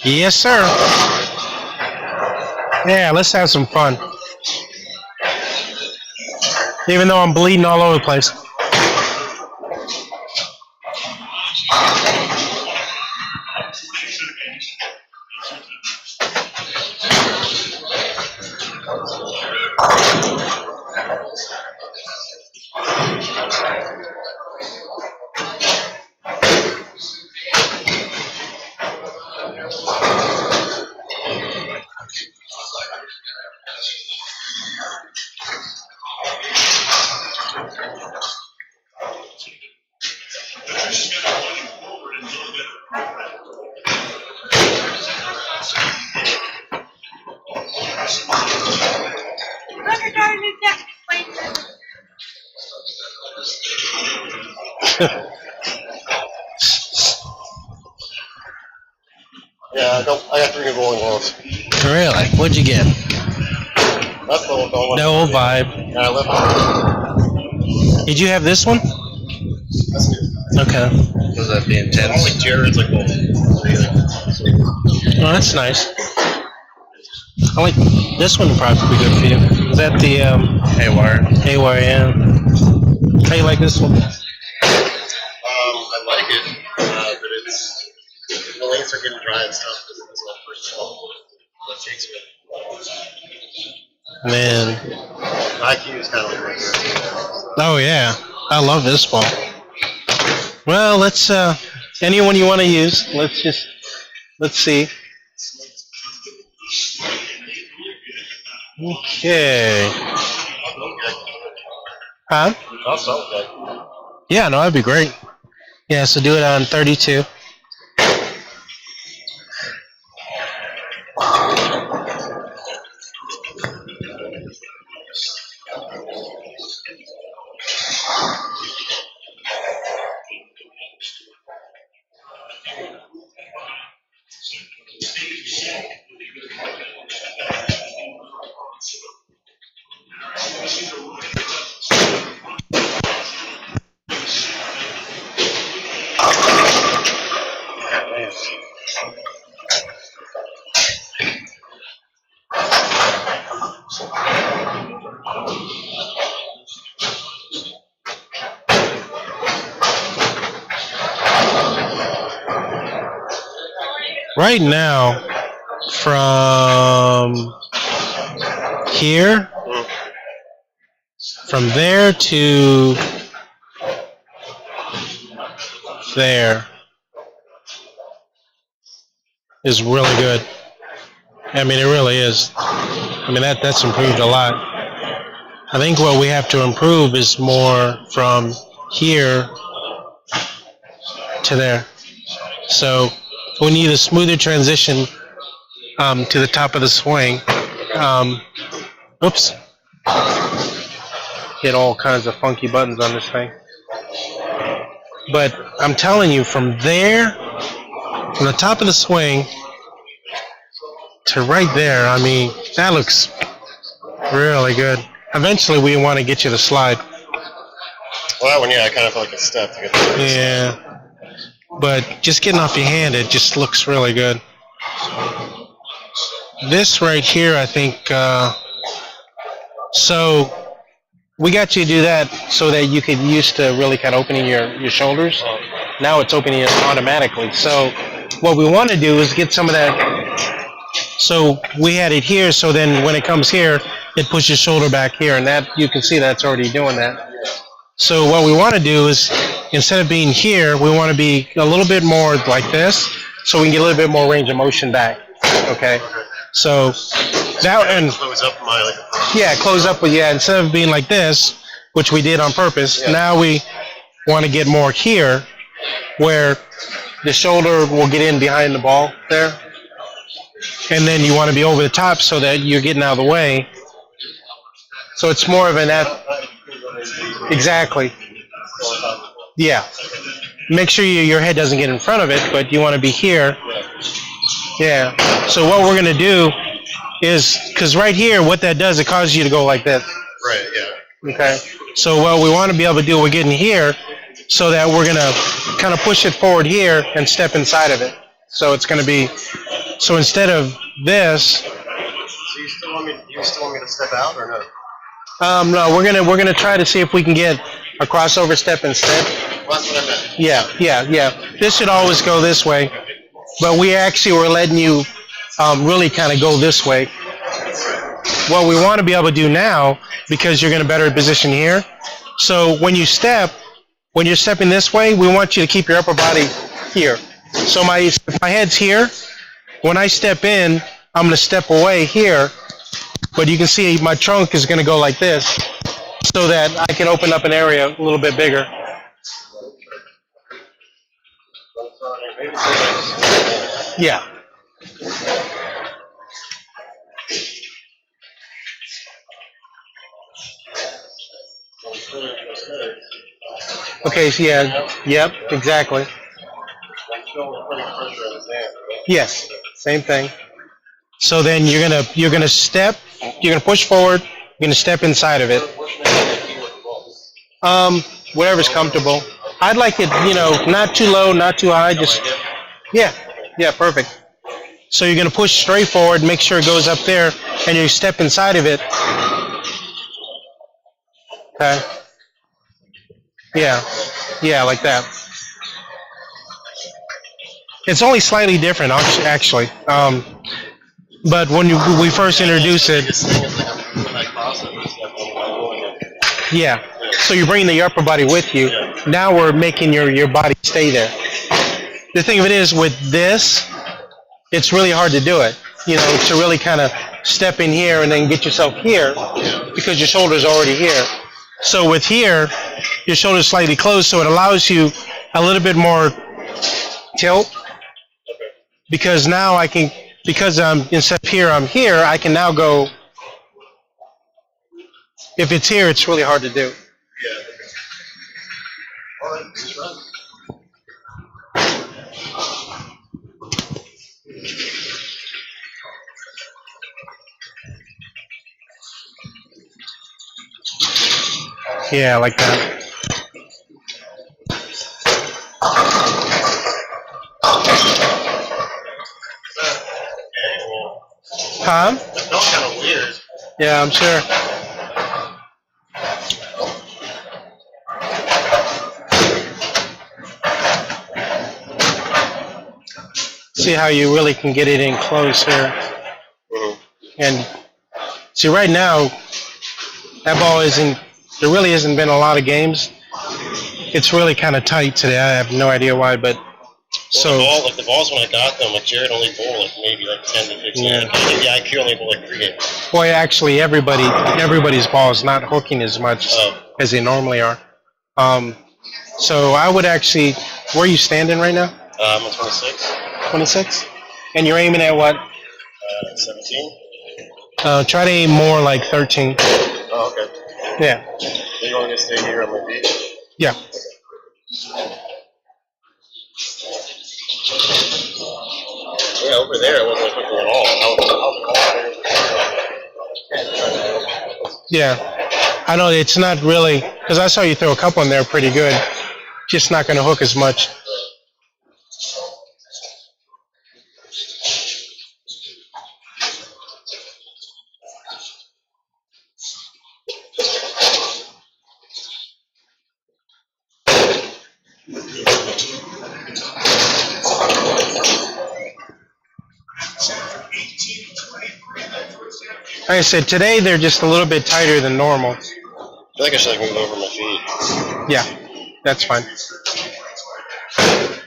Yes, sir. Yeah, let's have some fun. Even though I'm bleeding all over the place. Yeah, I got 3 new bowling balls. Really? What'd you get? That's the old ball. The old vibe. Yeah, I left it. Did you have this one? That's new. Okay. Was that the intense? All like Jared's like both. Oh, that's nice. I like this one. Would probably be good for you. Is that the Haywire. Haywire? Yeah. How you like this one? I like it, but it's the lanes are getting dry and stuff. This is my first ball. That takes me. Man. IQ is kind of like right there. Oh yeah, I love this ball. Well, let's anyone you want to use. Let's see. Okay. Huh? Okay. Yeah, no, that'd be great. Yeah, so do it on 32. Right now, from here, from there to there is really good. I mean, it really is. I mean, that's improved a lot. I think what we have to improve is more from here to there. So we need a smoother transition to the top of the swing. Oops. Get all kinds of funky buttons on this thing. But I'm telling you, from there, from the top of the swing to right there, I mean, that looks really good. Eventually, we want to get you to slide. Well, that one, yeah, I kind of felt like a step to get there. Yeah. But just getting off your hand, it just looks really good. This right here, I think, so we got you to do that so that you could used to really kind of opening your shoulders. Now it's opening it automatically. So what we want to do is get some of that. So we had it here, so then when it comes here, it pushes shoulder back here, and that you can see that's already doing that. So what we want to do is, instead of being here, we want to be a little bit more like this, so we can get a little bit more range of motion back. Okay? So that, and Close up my like. yeah, close up with, yeah, instead of being like this, which we did on purpose, now we want to get more here, where the shoulder will get in behind the ball there. And then you want to be over the top so that you're getting out of the way. So it's more of an exactly. Yeah. Make sure your head doesn't get in front of it, but you want to be here. Yeah. So what we're going to do is, because right here, what that does, it causes you to go like this. Right, yeah. Okay. So what we want to be able to do, we're getting here, so that we're going to kind of push it forward here and step inside of it. So it's going to be, so instead of this, So you still want me to step out or no? no, we're gonna try to see if we can get a crossover step instead. Well, that's what I meant. Yeah. This should always go this way, but we actually were letting you really kind of go this way. What we want to be able to do now, because you're going to better position here. So when you're stepping this way, we want you to keep your upper body here. So my head's here. When I step in, I'm going to step away here, but you can see my trunk is going to go like this, so that I can open up an area a little bit bigger. Yeah. Okay, so yeah, yep, exactly. Yes, same thing. So then you're gonna step, you're gonna push forward, you're gonna step inside of it. Whatever's comfortable. I'd like it, not too low, not too high, just yeah, perfect. So you're gonna push straight forward, make sure it goes up there, and you step inside of it. Okay. Yeah, like that. It's only slightly different, actually. But when we first introduced it, yeah. So you're bringing the upper body with you. Now we're making your body stay there. The thing of it is, with this, it's really hard to do it. To really kind of step in here and then get yourself here, because your shoulder's already here. So with here, your shoulder's slightly closed, so it allows you a little bit more tilt. Because now I can, because instead of here, I'm here, I can now go. If it's here, it's really hard to do. Yeah, like that. Huh? That felt kind of weird. Yeah, I'm sure. See how you really can get it in close here. And see, right now, that ball isn't, there really hasn't been a lot of games. It's really kind of tight today. I have no idea why, but so. The balls when I got them, Jared only bowled maybe 10 to 15. Yeah. The IQ only bowled 3 games. Boy, actually, everybody's ball is not hooking as much as they normally are. So I would actually, where are you standing right now? I'm at 26. 26? And you're aiming at what? 17. Try to aim more like 13. Oh, okay. Yeah. You want me to stay here on my beach? Yeah. Yeah, over there it wasn't cooking at all. Yeah. I know it's not really, because I saw you throw a couple in there pretty good. Just not going to hook as much. Like I said, today they're just a little bit tighter than normal. I feel like I should move over my feet. Yeah, that's fine.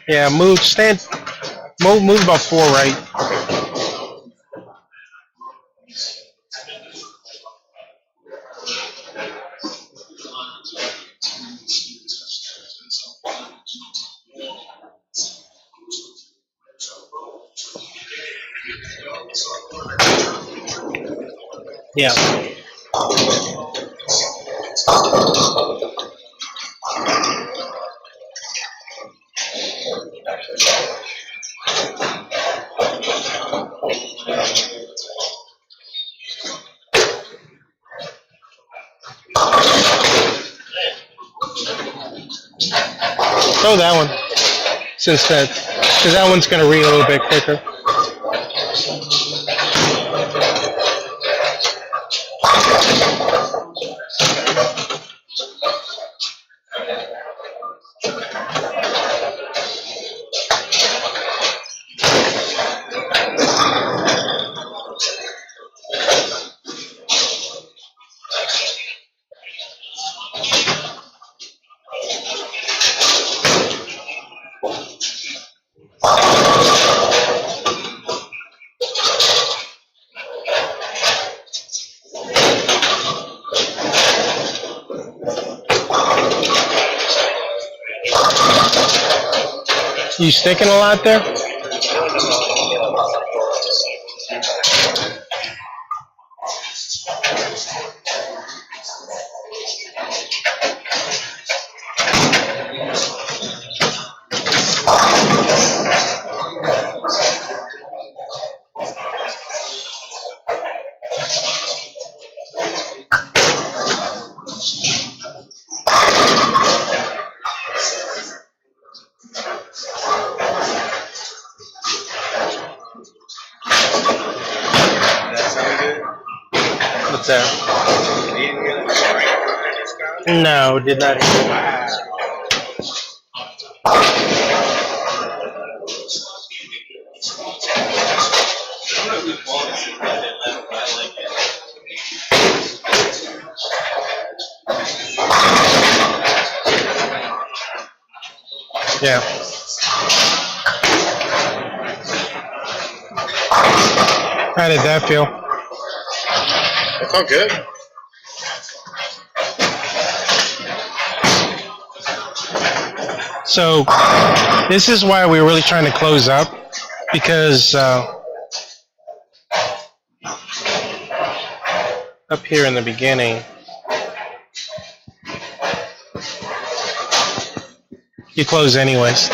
Yeah, move about 4 right. Yeah. Throw that one, since because that one's going to read a little bit quicker. You sticking a lot there? What's that? No, did not hear it. Yeah. How did that feel? It felt good. So this is why we're really trying to close up, because up here in the beginning, you close anyways.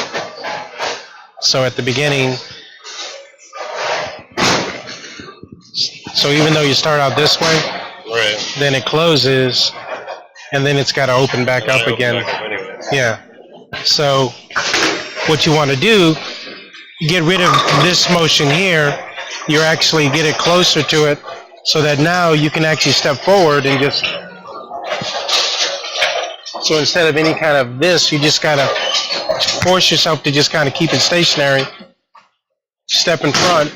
So at the beginning, so even though you start out this way, Right. then it closes, and then it's got to open back up again. Yeah. So what you want to do, get rid of this motion here. You actually get it closer to it, so that now you can actually step forward and just. So instead of any kind of this, you just gotta force yourself to just kind of keep it stationary. Step in front,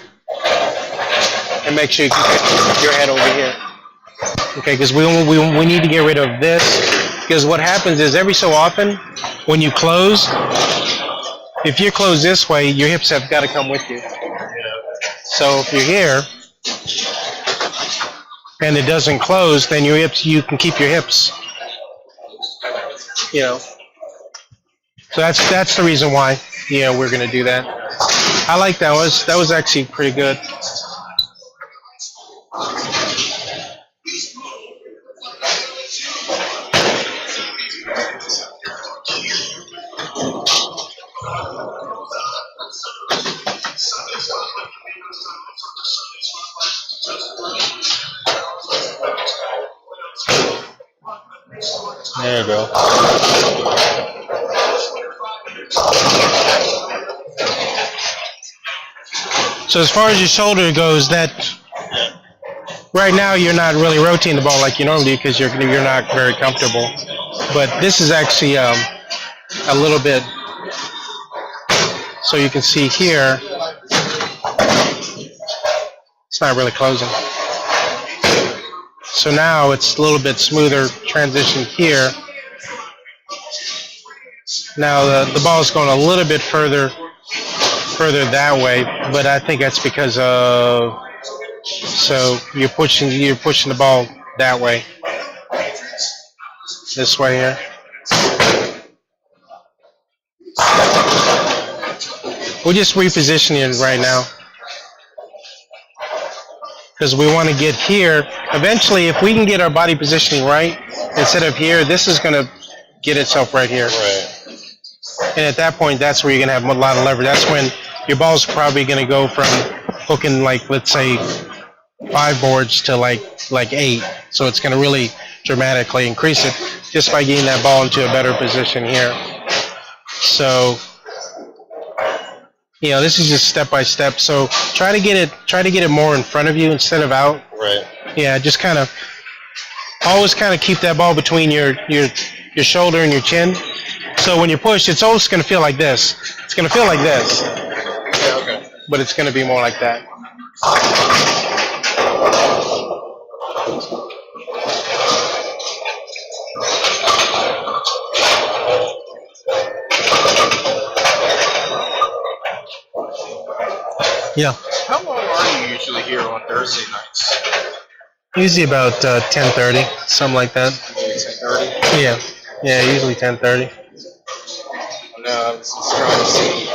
and make sure you keep your head over here. Okay, because we need to get rid of this. Because what happens is every so often, when you close, if you close this way, your hips have got to come with you. So if you're here and it doesn't close, then your hips, you can keep your hips. You know. So that's the reason why. Yeah, we're gonna do that. I like that. That was actually pretty good. There you go. So as far as your shoulder goes, that right now you're not really rotating the ball like you normally do because you're not very comfortable. But this is actually a little bit, so you can see here, it's not really closing. So now it's a little bit smoother transition here. Now the ball is going a little bit further that way, but I think that's because of, so you're pushing the ball that way, this way here. We're just repositioning it right now because we want to get here. Eventually, if we can get our body positioning right, instead of here, this is going to get itself right here. Right. And at that point, that's where you're going to have a lot of leverage. That's when your ball's probably going to go from hooking, like, let's say 5 boards to like 8. So it's going to really dramatically increase it just by getting that ball into a better position here. So, you know, this is just step by step. So try to get it more in front of you instead of out. Right. Yeah, just always kind of keep that ball between your shoulder and your chin. So when you push, it's always going to feel like this. It's going to feel like this, Yeah, okay. but it's going to be more like that. Yeah. How long are you usually here on Thursday nights? Usually about 10:30, something like that. 10:30? Yeah. Yeah, usually 10:30. No, I was just trying to see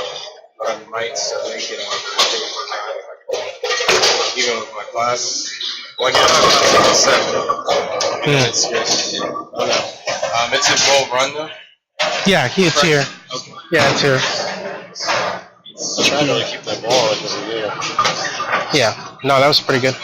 what I might start making on Thursday or not. Even with my classes. Well, I get my class at 7. And it's just, I don't know. It's in Bull Run though? Yeah, it's here. Okay. Yeah, it's here. I'm trying to really keep that ball like this year. Yeah. No, that was pretty good.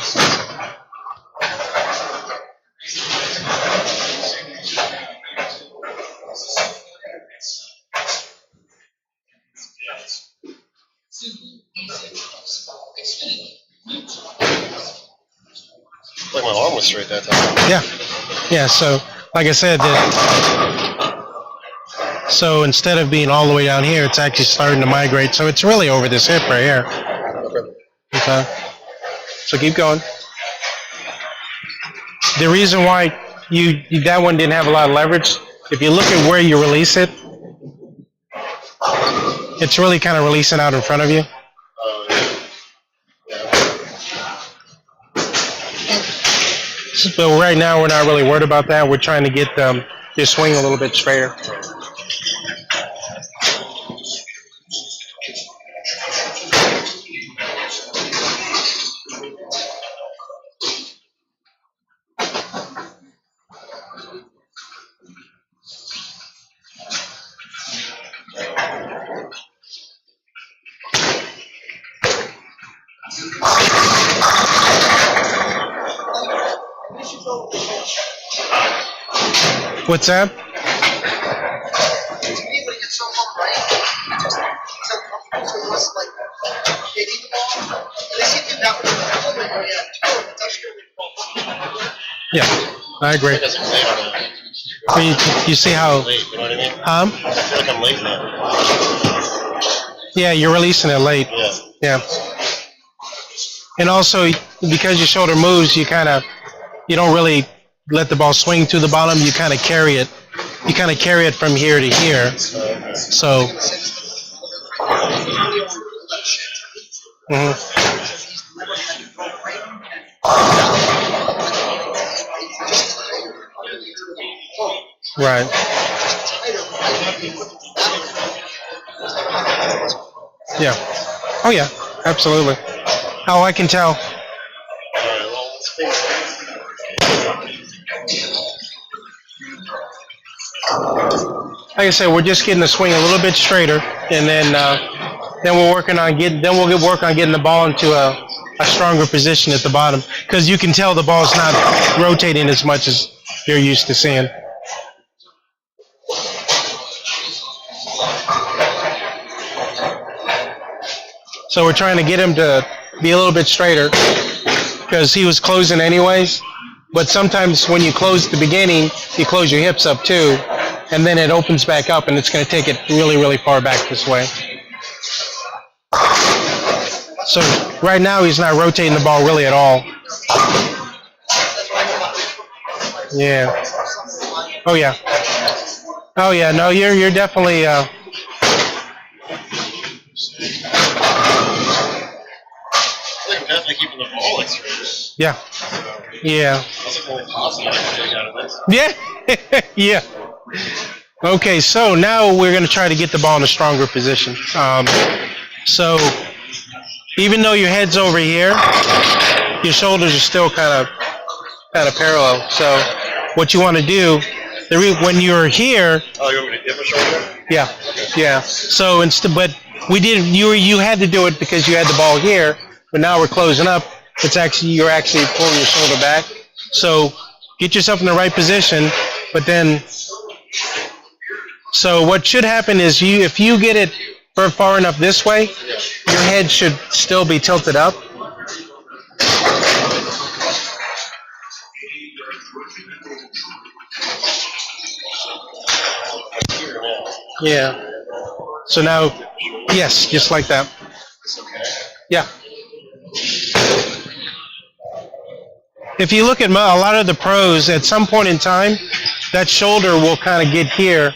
Like my arm was straight that time. Yeah. Yeah, so like I said, so instead of being all the way down here, it's actually starting to migrate. So it's really over this hip right here. Okay. Okay. So keep going. The reason why that one didn't have a lot of leverage, if you look at where you release it, it's really kind of releasing out in front of you. So right now we're not really worried about that. We're trying to get your swing a little bit straighter. What's that? Yeah, I agree. I feel like I'm late on that. You see how? Late, you know what I mean? Huh? I feel like I'm late now. Yeah, you're releasing it late. Yeah. Yeah. And also, because your shoulder moves, you don't really let the ball swing to the bottom. You kind of carry it. You kind of carry it from here to here. So. Right. Yeah. Oh yeah. Absolutely. Oh, I can tell. Like I said, we're just getting the swing a little bit straighter, and then we're working on work on getting the ball into a stronger position at the bottom, because you can tell the ball's not rotating as much as you're used to seeing. So we're trying to get him to be a little bit straighter, because he was closing anyways. But sometimes when you close at the beginning, you close your hips up too, and then it opens back up, and it's going to take it really, really far back this way. So right now he's not rotating the ball really at all. Yeah. Oh yeah. Oh yeah. No, you're definitely. I think I'm definitely keeping the ball like straight. Yeah. Yeah. That's the only positive I can take out of this. Yeah. Yeah. Okay, so now we're going to try to get the ball in a stronger position. So even though your head's over here, your shoulders are still kind of parallel. So what you want to do, when you're here. Oh, you want me to dip a shoulder? Yeah. Yeah. So but you had to do it because you had the ball here, but now we're closing up. You're actually pulling your shoulder back. So get yourself in the right position, but then So what should happen is if you get it far enough this way, your head should still be tilted up. Yeah. So now, yes, just like that. Yeah. If you look at a lot of the pros, at some point in time, that shoulder will kind of get here.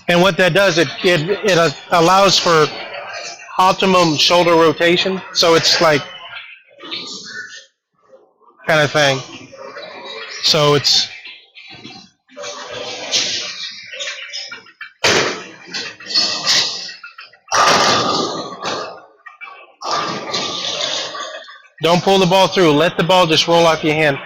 And what that does, it allows for optimum shoulder rotation. So it's like kind of thing. So it's don't pull the ball through. Let the ball just roll off your hand.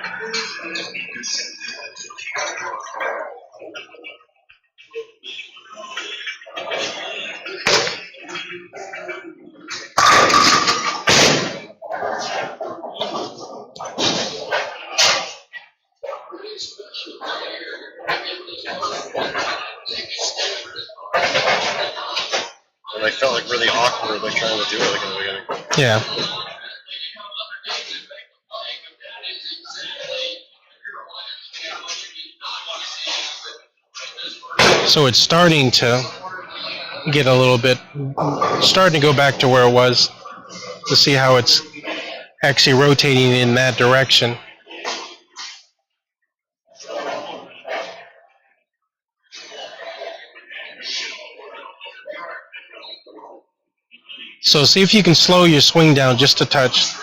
And I felt like really awkward, like trying to do it like in the beginning. Yeah. So it's starting to get a little bit, starting to go back to where it was, to see how it's actually rotating in that direction. So see if you can slow your swing down just a touch.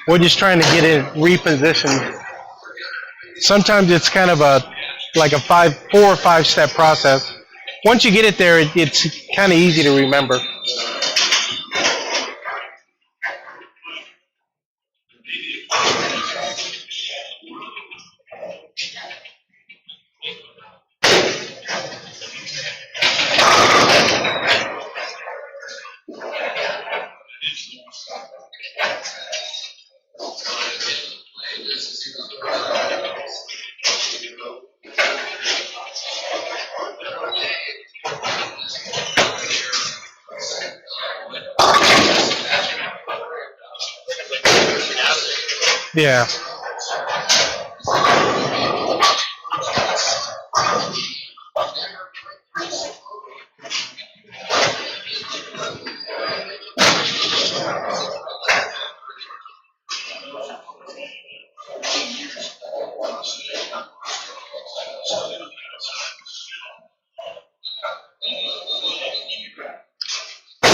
We're just trying to get it repositioned. Sometimes it's kind of like a 4 or 5 step process. Once you get it there, it's kind of easy to remember. Yeah.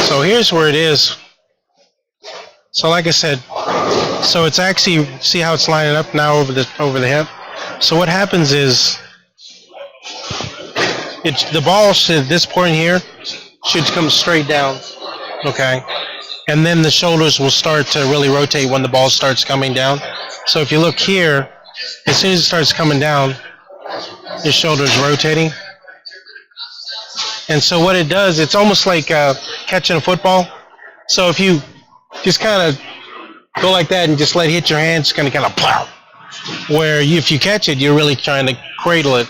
So here's where it is. So like I said, so it's actually, see how it's lining up now over the hip? So what happens is, the ball should, at this point here, should come straight down, okay? And then the shoulders will start to really rotate when the ball starts coming down. So if you look here, as soon as it starts coming down, your shoulder's rotating. And so what it does, it's almost like catching a football. So if you just kind of go like that and just let it hit your hand, it's going to kind of plow. Where if you catch it, you're really trying to cradle it,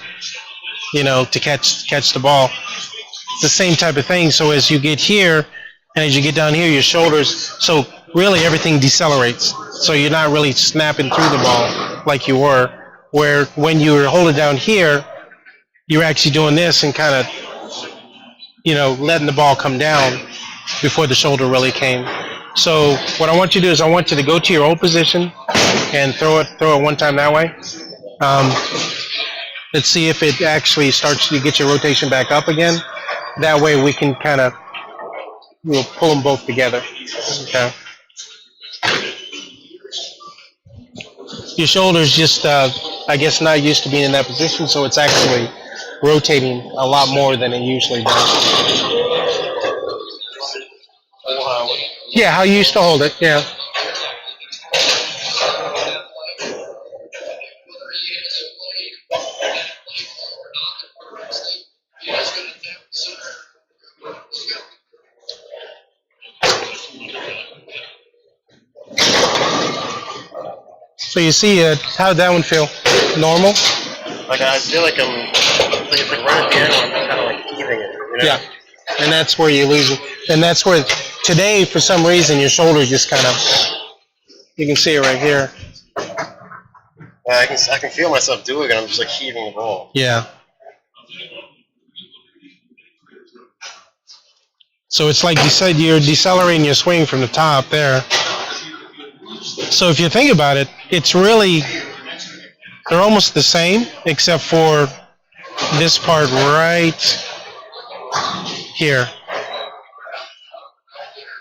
to catch the ball. It's the same type of thing. So as you get here, and as you get down here, your shoulders, so really everything decelerates. So you're not really snapping through the ball like you were. Where when you were holding down here, you're actually doing this and kind of, letting the ball come down before the shoulder really came. So what I want you to do is I want you to go to your old position and throw it one time that way. Let's see if it actually starts to get your rotation back up again. That way we can kind of, we'll pull them both together. Okay. Your shoulder's just, I guess, not used to being in that position, so it's actually rotating a lot more than it usually does. Yeah, how you used to hold it, yeah. So you see how that one feel? Normal? Like I feel like it's like right at the end where I'm kind of like heaving it. You know? Yeah. And that's where you lose it. And that's where today, for some reason, your shoulder just kind of, you can see it right here. I can feel myself doing it. I'm just like heaving the ball. Yeah. So it's like you're decelerating your swing from the top there. So if you think about it, it's really, they're almost the same, except for this part right here.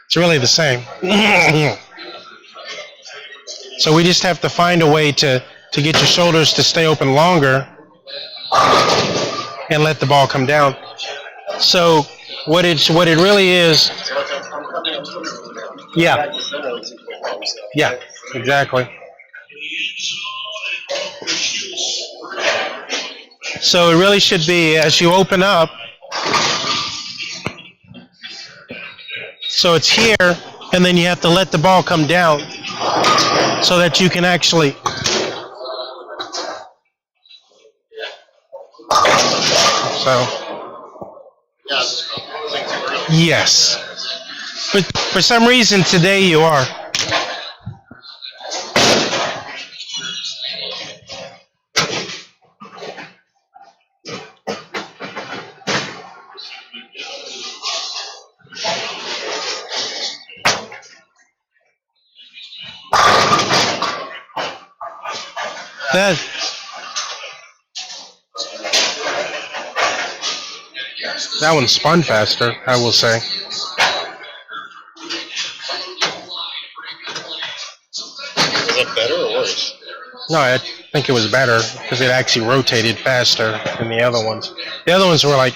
It's really the same. So we just have to find a way to get your shoulders to stay open longer and let the ball come down. So what it really is, yeah, yeah, exactly. So it really should be as you open up. So it's here, and then you have to let the ball come down so that you can actually. So. Yes. But for some reason today you are. That one spun faster, I will say. Was it better or worse? No, I think it was better because it actually rotated faster than the other ones. The other ones were like,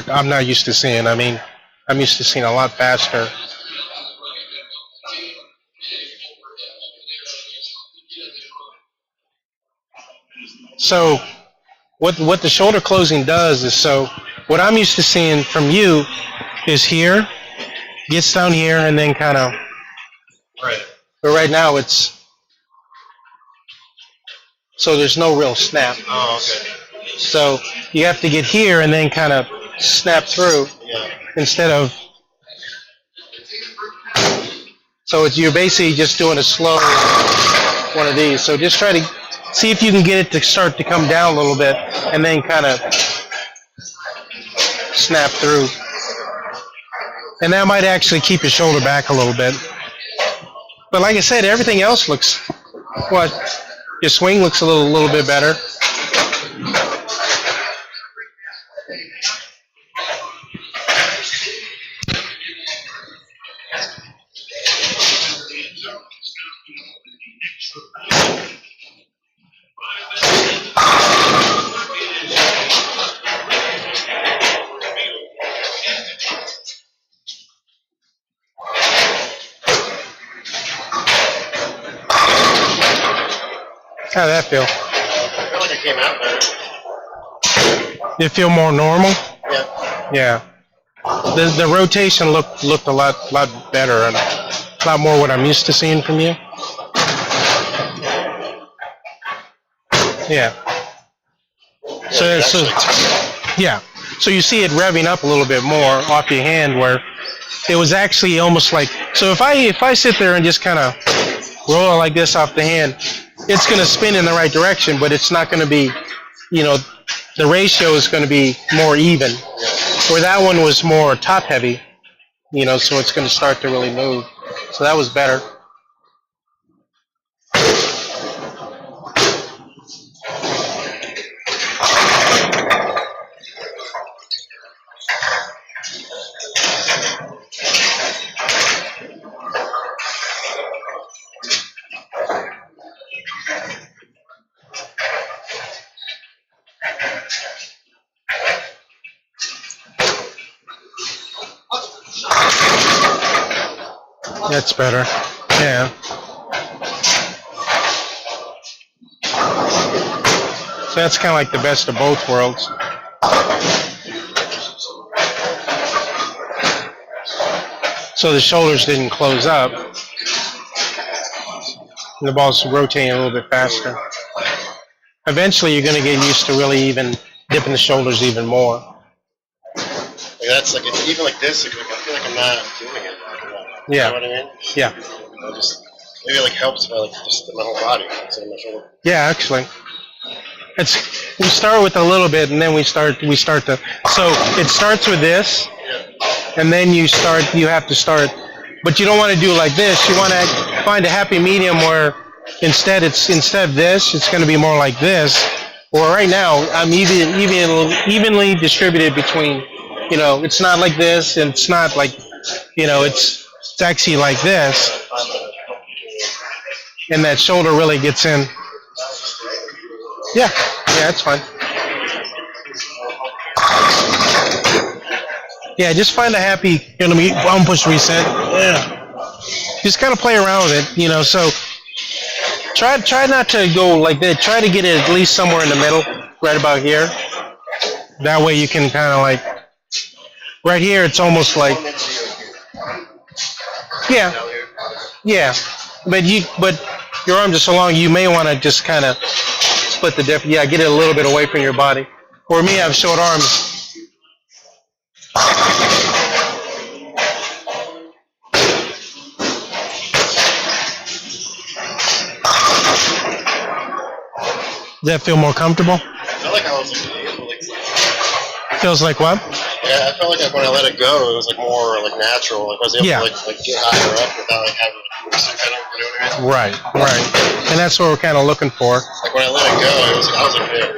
I'm not used to seeing. I mean, I'm used to seeing a lot faster. So what the shoulder closing does is, so what I'm used to seeing from you is here, gets down here, and then kind of, Right. But right now it's, so there's no real snap. Oh, okay. So you have to get here and then kind of snap through instead of, so you're basically just doing a slow one of these. So just try to see if you can get it to start to come down a little bit and then kind of snap through. And that might actually keep your shoulder back a little bit. But like I said, everything else looks, your swing looks a little bit better. How'd that feel? I feel like it came out better. You feel more normal? Yeah. Yeah. The rotation looked a lot better and a lot more what I'm used to seeing from you. Yeah. So yeah. So you see it revving up a little bit more off your hand, where it was actually almost like, so if I sit there and just kind of roll it like this off the hand, it's going to spin in the right direction, but it's not going to be, the ratio is going to be more even. Where that one was more top heavy, so it's going to start to really move. So that was better. That's better. Yeah. So that's kind of like the best of both worlds. So the shoulders didn't close up. And the ball's rotating a little bit faster. Eventually, you're going to get used to really even dipping the shoulders even more. Like that's like it's even like this. Like, I feel like I'm not doing it. Yeah. You know what I mean? Yeah. Maybe it like helps if I like just my whole body instead of my shoulder. Yeah, actually. We start with a little bit, and then we start to. So it starts with this, and then you have to start, but you don't want to do it like this. You want to find a happy medium where instead of this, it's going to be more like this. Or right now, I'm evenly distributed between, it's not like this, and it's not like, it's actually like this, and that shoulder really gets in. Yeah, that's fine. Yeah, just find a happy, button push reset. Yeah. Just kind of play around with it, so try not to go like that. Try to get it at least somewhere in the middle, right about here. That way you can kind of like, right here it's almost like, yeah, but your arms are so long, you may want to just kind of split the difference. Yeah, get it a little bit away from your body. For me, I have short arms. Does that feel more comfortable? I felt like I was Feels like what? Yeah, I felt like when I let it go, it was like more like natural. Like I was able to like get higher up without like having some kind of, you know what I mean? Right. And that's what we're kind of looking for. Like when I let it go, I was like there.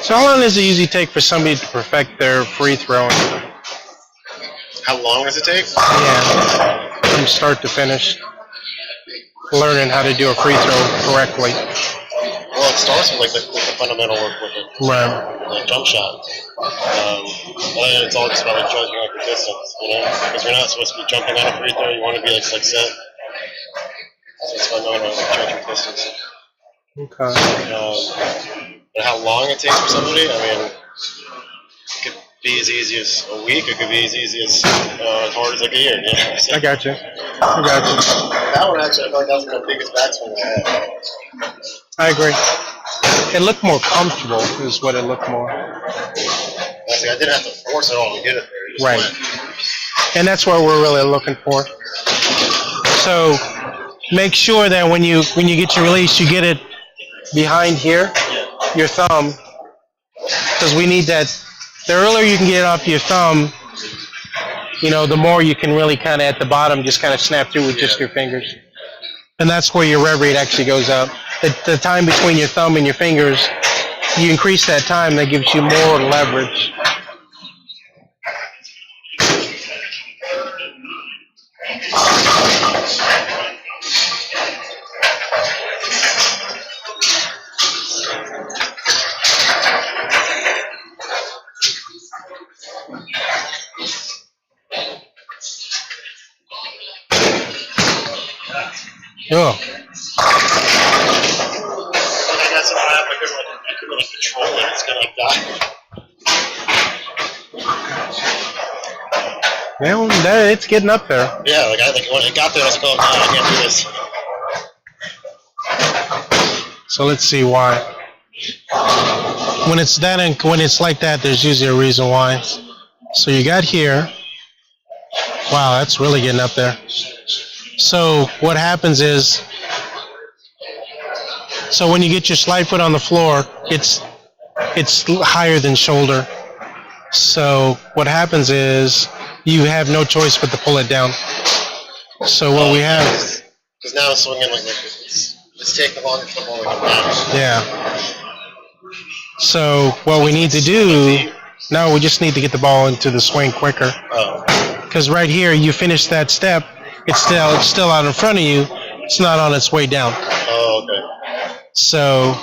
So how long does it usually take for somebody to perfect their free throwing? How long does it take? Yeah, from start to finish. Learning how to do a free throw correctly. Well, it starts with like the fundamental work with it. Right. Jump shot. And then it's all just about like judging like the distance, because you're not supposed to be jumping on a free throw. You want to be like set. So it's about knowing how to judge your distance. Okay. But how long it takes for somebody, I mean, it could be as easy as a week. It could be as easy as hard as like a year. So, I got you. That one actually, I feel like that's the biggest backswing I had. I agree. It looked more comfortable, is what it looked more. I didn't have to force it all to get it there. It just right. went. And that's what we're really looking for. So make sure that when you get your release, you get it behind here, your thumb, because we need that. The earlier you can get it off your thumb, the more you can really kind of at the bottom just kind of snap through with just your fingers. And that's where your rev rate actually goes up. The time between your thumb and your fingers, you increase that time, that gives you more leverage. Oh. I got some crap. I couldn't really control it. It's gonna like die. Well, it's getting up there. Yeah, when it got there, I was like, oh god, I can't do this. So let's see why. When it's like that, there's usually a reason why. So you got here. Wow, that's really getting up there. So what happens is, so when you get your slide foot on the floor, it's higher than shoulder. So what happens is you have no choice but to pull it down. So what we have, because now it's swinging like this. It's taking longer to ball like that. yeah. So what we need to do, now we just need to get the ball into the swing quicker. Because right here, you finish that step, it's still out in front of you. It's not on its way down. Oh, okay. So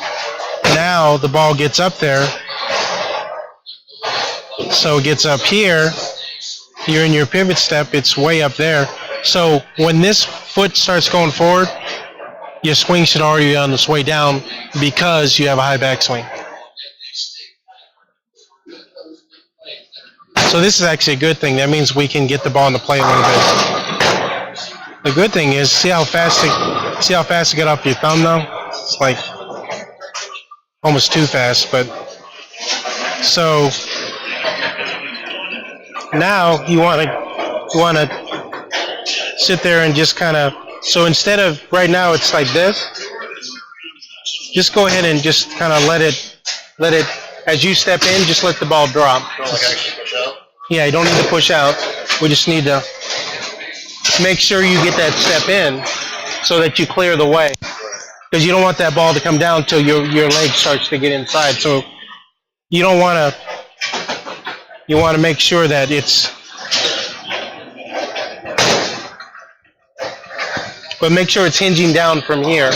now the ball gets up there. So it gets up here. You're in your pivot step. It's way up there. So when this foot starts going forward, your swing should already be on its way down because you have a high backswing. So this is actually a good thing. That means we can get the ball in the play a little bit. The good thing is, see how fast it got off your thumb now? It's like almost too fast, but so now you want to sit there and just kind of, so instead of right now it's like this, just go ahead and just kind of let it as you step in, just let the ball drop. Don't like actually push out. Yeah, you don't need to push out. We just need to make sure you get that step in so that you clear the way. Because you don't want that ball to come down till your leg starts to get inside. So you don't want to, you want to make sure that it's, but make sure it's hinging down from here.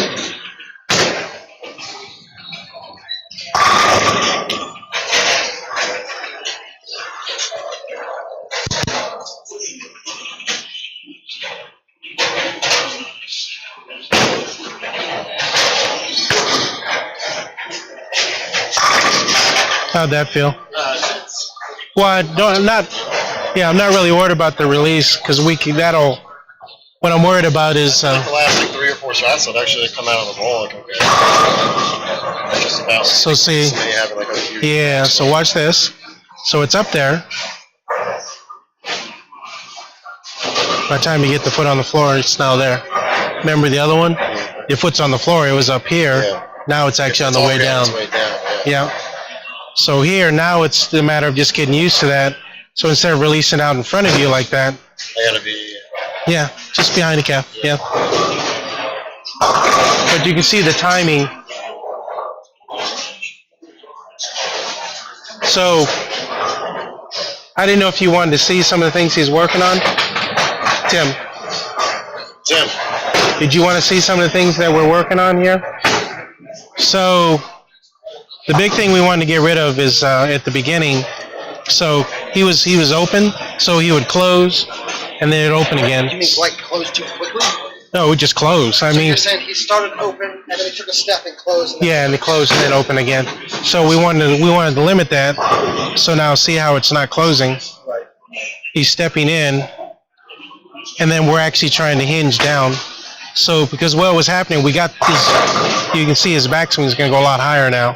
How'd that feel? Well, I'm not really worried about the release because that'll. What I'm worried about is the last like 3 or 4 shots that actually come out of the ball. Like, okay. Just about. So see, yeah. So watch this. So it's up there. By the time you get the foot on the floor, it's now there. Remember the other one? Your foot's on the floor. It was up here. Yeah. Now it's actually on the way down. Yeah. So here, now it's the matter of just getting used to that. So instead of releasing out in front of you like that, I gotta be. Yeah, just behind the cap. Yeah. But you can see the timing. So I didn't know if you wanted to see some of the things he's working on. Tim, did you want to see some of the things that we're working on here? So the big thing we wanted to get rid of is at the beginning. So he was open, so he would close, and then it'd open again. You mean like close too quickly? No, it would just close. I So mean, you're saying he started open and then he took a step and closed. And yeah, and it closed and then open again. So we wanted to limit that. So now see how it's not closing. Right. He's stepping in, and then we're actually trying to hinge down. So because what was happening, we got his. You can see his backswing is going to go a lot higher now.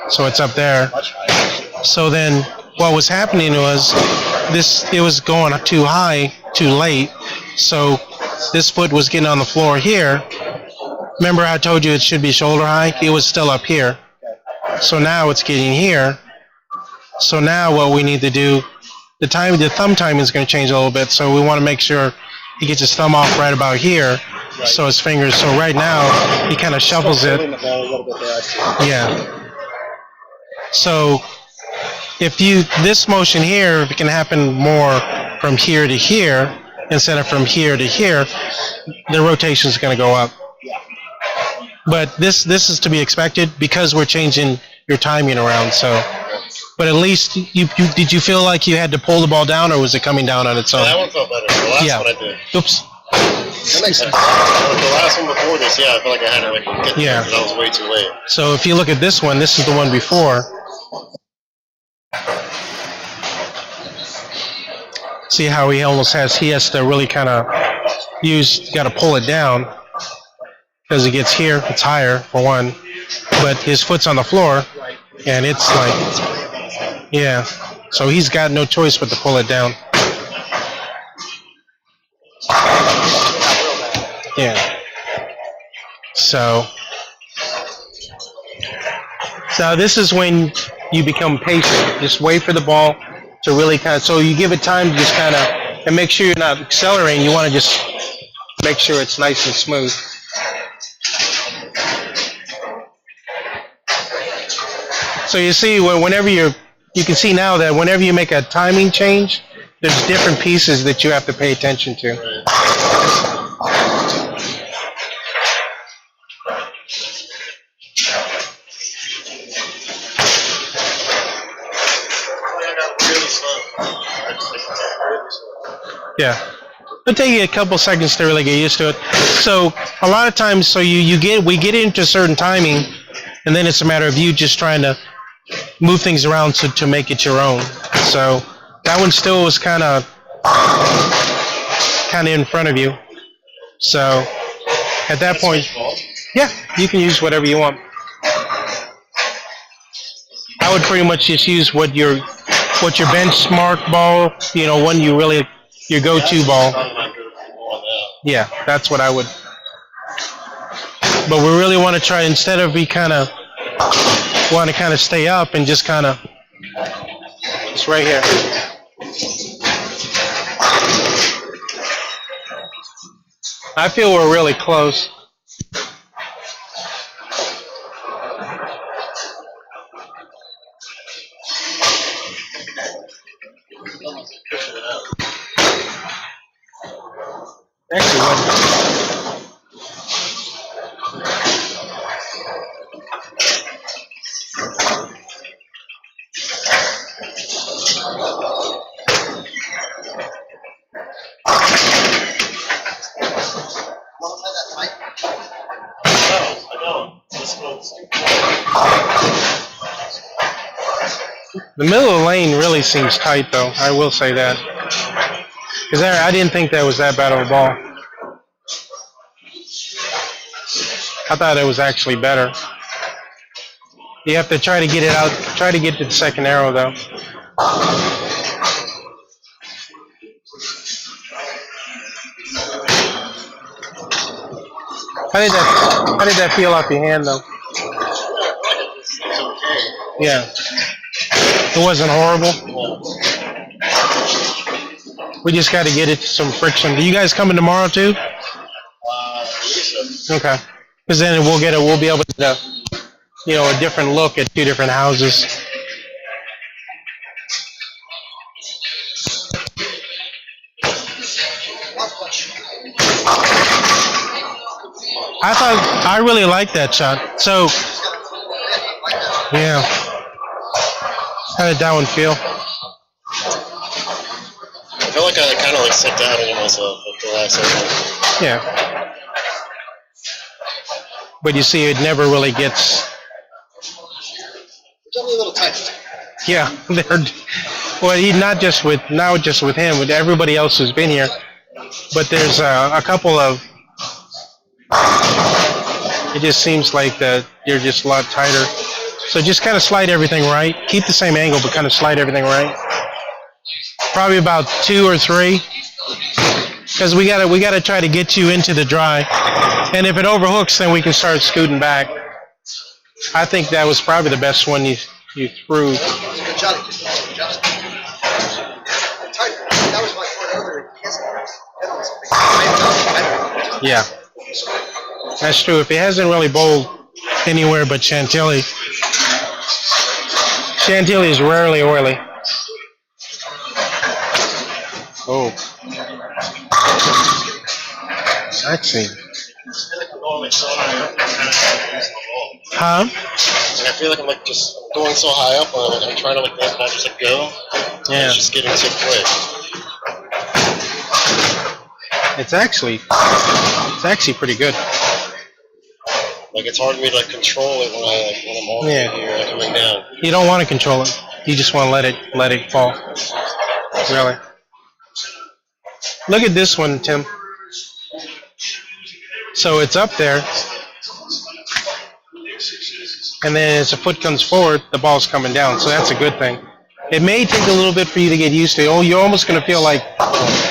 So it's up there. Much higher. So then what was happening was it was going too high, too late. So this foot was getting on the floor here. Remember I told you it should be shoulder high? It was still up here. So now it's getting here. So now what we need to do, the thumb timing is going to change a little bit. So we want to make sure he gets his thumb off right about here. Right. So his fingers, so right now he kind of shuffles it. The ball a little bit there, I see. Yeah. So if this motion here, if it can happen more from here to here instead of from here to here, the rotation is going to go up. But this is to be expected because we're changing your timing around. So, but at least did you feel like you had to pull the ball down, or was it coming down on its own? That one felt better. The last one I did. Oops. That makes sense. The last one before this, yeah, I feel like I had to get there, but I was way too late. So if you look at this one, this is the one before. See how he has to really kind of got to pull it down because it gets here, it's higher for one, but his foot's on the floor and it's like, yeah, so he's got no choice but to pull it down. Yeah. So this is when you become patient. Just wait for the ball to really kind of, so you give it time to just kind of, and make sure you're not accelerating. You want to just make sure it's nice and smooth. So you see, whenever you can see now that whenever you make a timing change, there's different pieces that you have to pay attention to. Yeah. It'll take you a couple seconds to really get used to it. So a lot of times, so we get into a certain timing, and then it's a matter of you just trying to move things around to make it your own. So that one still was kind of in front of you. So at that point, yeah, you can use whatever you want. I would pretty much just use what your benchmark ball, one your go-to ball. Yeah, that's what I would. But we really want to try, instead of we kind of want to kind of stay up and just kind of, it's right here. I feel we're really close. Actually, what? The middle of the lane really seems tight, though. I will say that. Because I didn't think that was that bad of a ball. I thought it was actually better. You have to try to get it out. Try to get to the second arrow, though. How did that feel off your hand, though? Yeah. It wasn't horrible. We just got to get it to some friction. Do you guys coming tomorrow too? Okay. Because then we'll be able to get a different look at two different houses. I really like that shot. So, yeah. How did that one feel? I feel like I kind of set down on myself at the last second. Yeah. But you see, it never really gets. It's only a little tight. Yeah. Not just with him, with everybody else who's been here. But there's a couple of. It just seems like that you're just a lot tighter. So just kind of slide everything right. Keep the same angle, but kind of slide everything right. Probably about 2 or 3, because we gotta try to get you into the dry. And if it overhooks, then we can start scooting back. I think that was probably the best one you threw. Good shot. That was my point earlier. Yeah, that's true. If he hasn't really bowled anywhere but Chantilly. Chantilly is rarely oily. Oh. Actually. Huh? I feel like I'm just going so high up, I'm trying to not just go. Yeah. It's just getting so quick. It's actually pretty good. It's hard for me to control it when I'm all here coming down. You don't want to control it. You just want to let it fall. Really. Look at this one, Tim. So it's up there, and then as the foot comes forward, the ball's coming down. So that's a good thing. It may take a little bit for you to get used to. Oh, you're almost going to feel like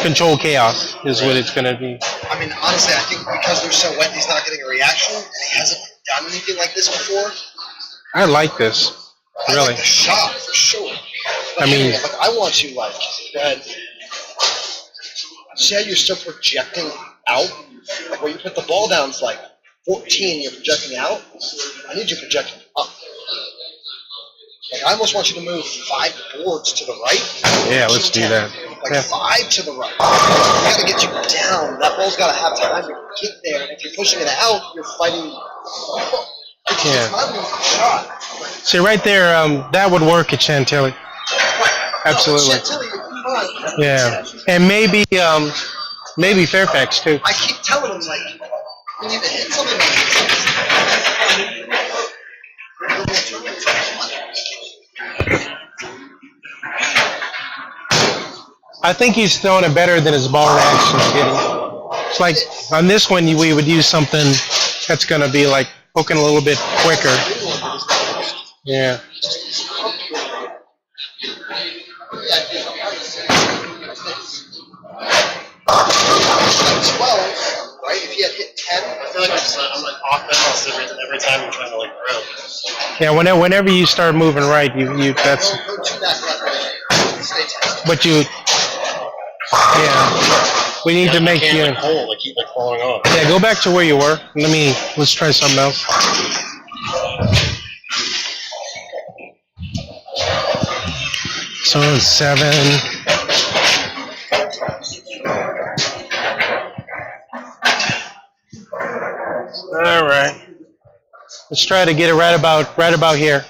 controlled chaos is what it's going to be. I mean, honestly, I think because they're so wet, he's not getting a reaction, and he hasn't done anything like this before. I like this. Really. I like the shot for sure. I mean, I want you that. See how you're still projecting out? Like where you put the ball down, it's like 14, you're projecting out. I need you projecting up. Like I almost want you to move 5 boards to the right. Yeah, let's do that. Like 5 to the right. We got to get you down. That ball's got to have time to get there. And if you're pushing it out, you're fighting. Yeah. See, right there, that would work at Chantilly. Absolutely. No, Chantilly, Yeah. And maybe Maybe Fairfax too. I keep telling him, like, we need to hit something like I think he's throwing it better than his ball reaction is getting. It's like on this one, we would use something that's going to be like poking a little bit quicker. Yeah. Right? If he had hit 10, I feel like I'm like off balance every time I'm trying to like throw. Yeah, whenever you start moving right, that's. go to that right. Stay tight. But yeah, we need to make you. Like hold. I keep like falling off. Yeah, go back to where you were. Let's try something else. So 7. All right. Let's try to get it right about here.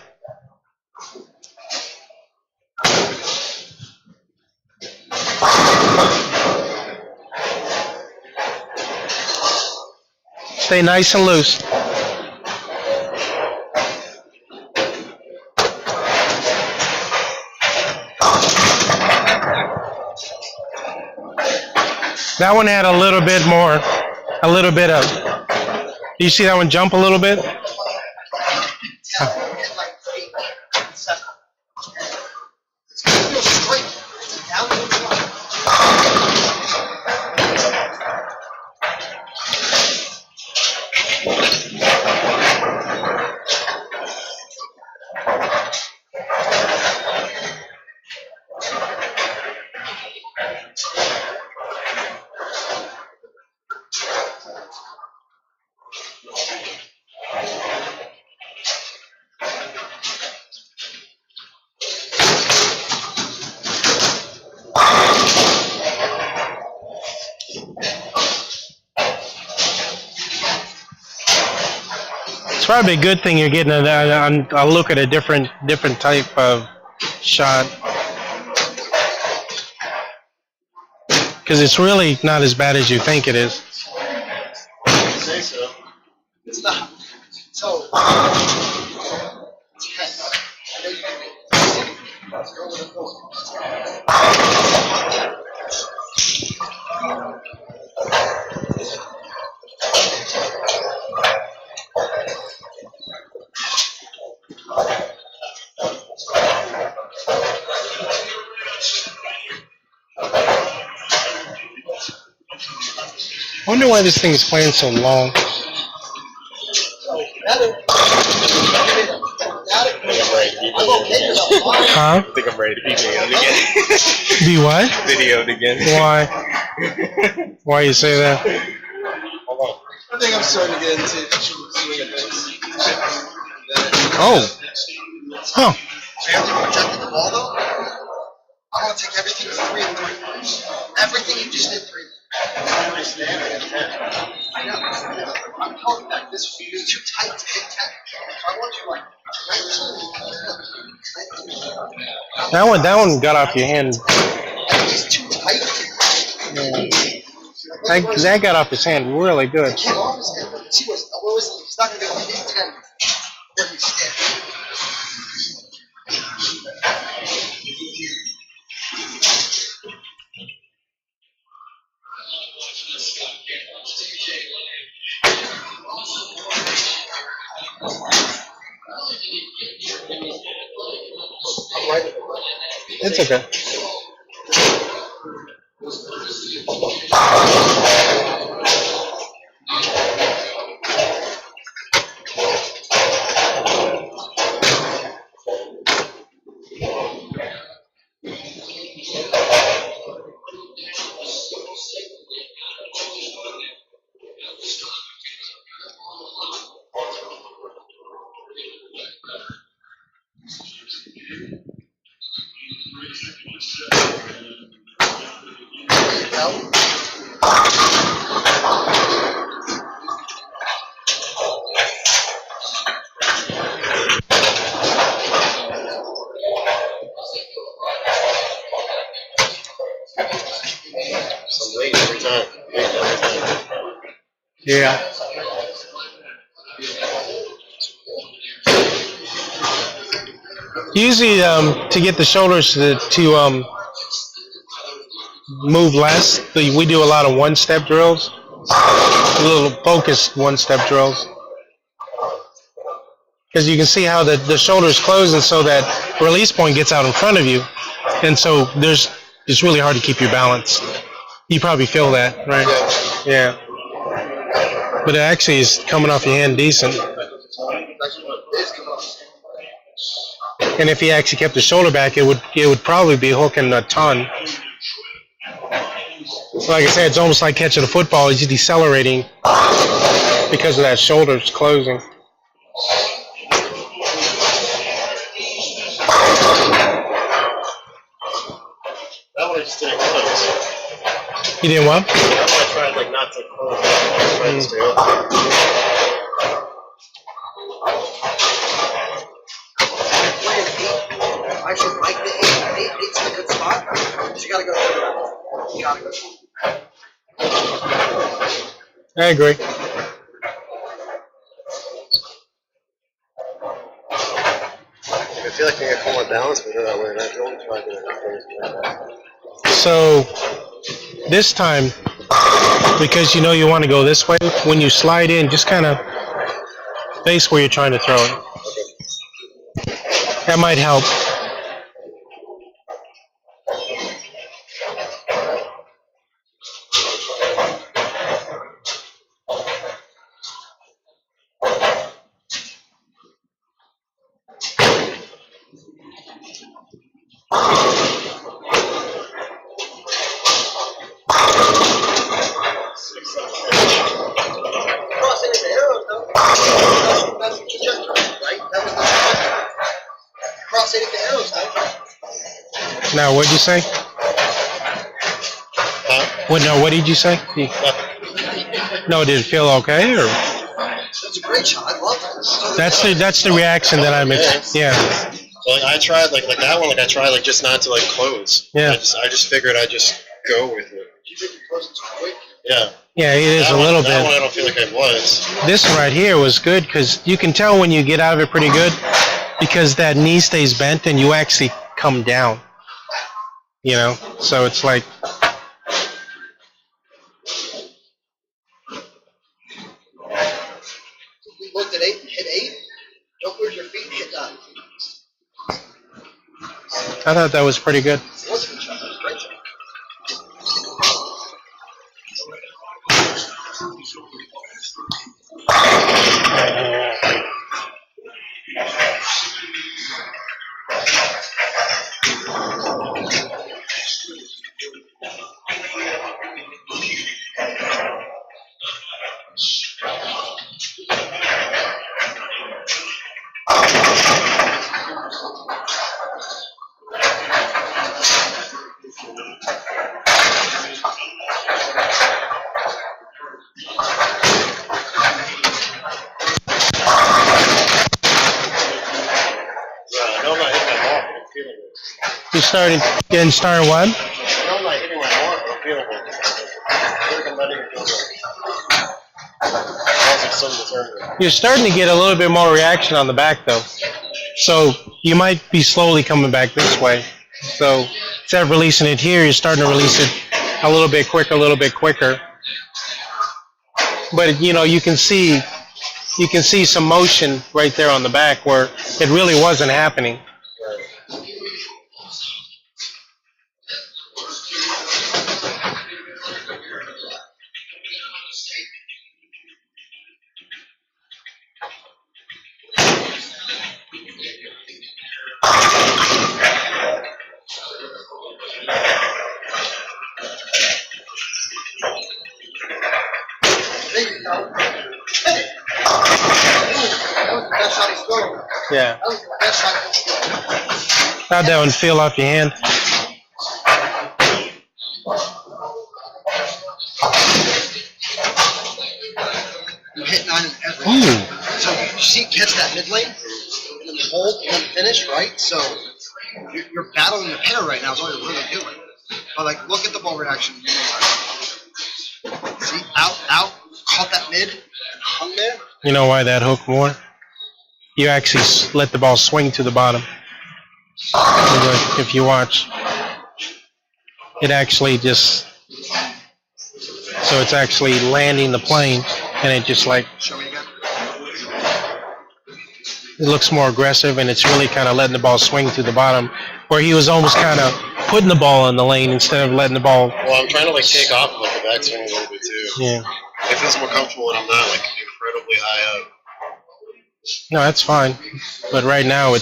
Stay nice and loose. That one had a little bit of. Do you see that one jump a little bit? It's probably a good thing you're getting a look at a different type of shot, because it's really not as bad as you think it is. I say so. It's not. So, 10. I know you can make it. Let's go with a goal. I wonder why this thing is playing so long. I Huh? I think I'm ready to be videoed again. Be what? Videoed again. Why? Why you say that? Hold on. I think I'm starting to get into swing and miss. Oh. Huh. So after you projected the ball, though, I want to take everything to 3 and 3. Everything you just did 3. I know. I'm telling you that this is too tight to hit 10. I want you like 19. That one got off your hand. It's too tight. That got off his hand really good. It came off his hand, but he was he's not going to be able to hit 10 where he's standing. I'm right. It's okay. Yeah. Usually, to get the shoulders to move less, we do a lot of one-step drills, little focused one-step drills. Because you can see how the shoulders close, and so that release point gets out in front of you, and so it's really hard to keep your balance. You probably feel that, right? Yeah. But it actually is coming off your hand decent. And if he actually kept the shoulder back, it would probably be hooking a ton. Like I said, it's almost like catching a football. It's decelerating because of that shoulders closing. That one I just didn't close. You didn't what? That one I tried like not to close. I tried to stay open. I should like the 8. 8's in a good spot. But you gotta go through it. You gotta go through it. I agree. I feel like I can pull my balance better that way, and I don't try to do So this time, because you know you want to go this way, when you slide in, just kind of face where you're trying to throw it. That might help. Crossing the arrows, though. That's the trajectory, right? That was the trajectory. Crossing the arrows, though. Now, what'd you say? What did you say? No, did it feel okay, or? That's a great shot. I love it. So That's the reaction that I'm. Yeah. So like I tried like that one, like I tried like just not to like close. Yeah. I just figured I'd just go with it. You think you're closing too quick? Yeah. Yeah, it is That a one- little That one bit. I don't feel like I was. This one right here was good because you can tell when you get out of it pretty good because that knee stays bent and you actually come down. You know, so it's like. We looked at 8 and hit 8. Don't move your feet and hit 9. I thought that was pretty good. It wasn't a good shot. It was a great shot. I know I'm not hitting my mark, but I'm feeling it. You starting what? I know I'm not hitting my mark, but I'm feeling it. I feel like I'm letting it go. As I'm so determined. You're starting to get a little bit more reaction on the back though. So you might be slowly coming back this way. So instead of releasing it here, you're starting to release it a little bit quicker. But you know, you can see some motion right there on the back where it really wasn't happening. There you go. Hit it. That was the best shot he's thrown. Yeah. That was the best shot he's thrown. How'd that one feel off your hand? You hit 9 in every. Ooh. So you see, catch that mid lane, and then hold, and then finish, right? So you're battling the pair right now is all you're really doing. But like, look at the ball reaction. See, out, caught that mid, hung there. You know why that hooked more? You actually let the ball swing to the bottom. If you watch, it actually just, so it's actually landing the plane, and it just like, Show me again. it looks more aggressive, and it's really kind of letting the ball swing to the bottom, where he was almost kind of putting the ball in the lane instead of letting the ball. Well, I'm trying to like take off like the backswing a little bit too. Yeah. It feels more comfortable when I'm not like incredibly high up. No, that's fine. But right now,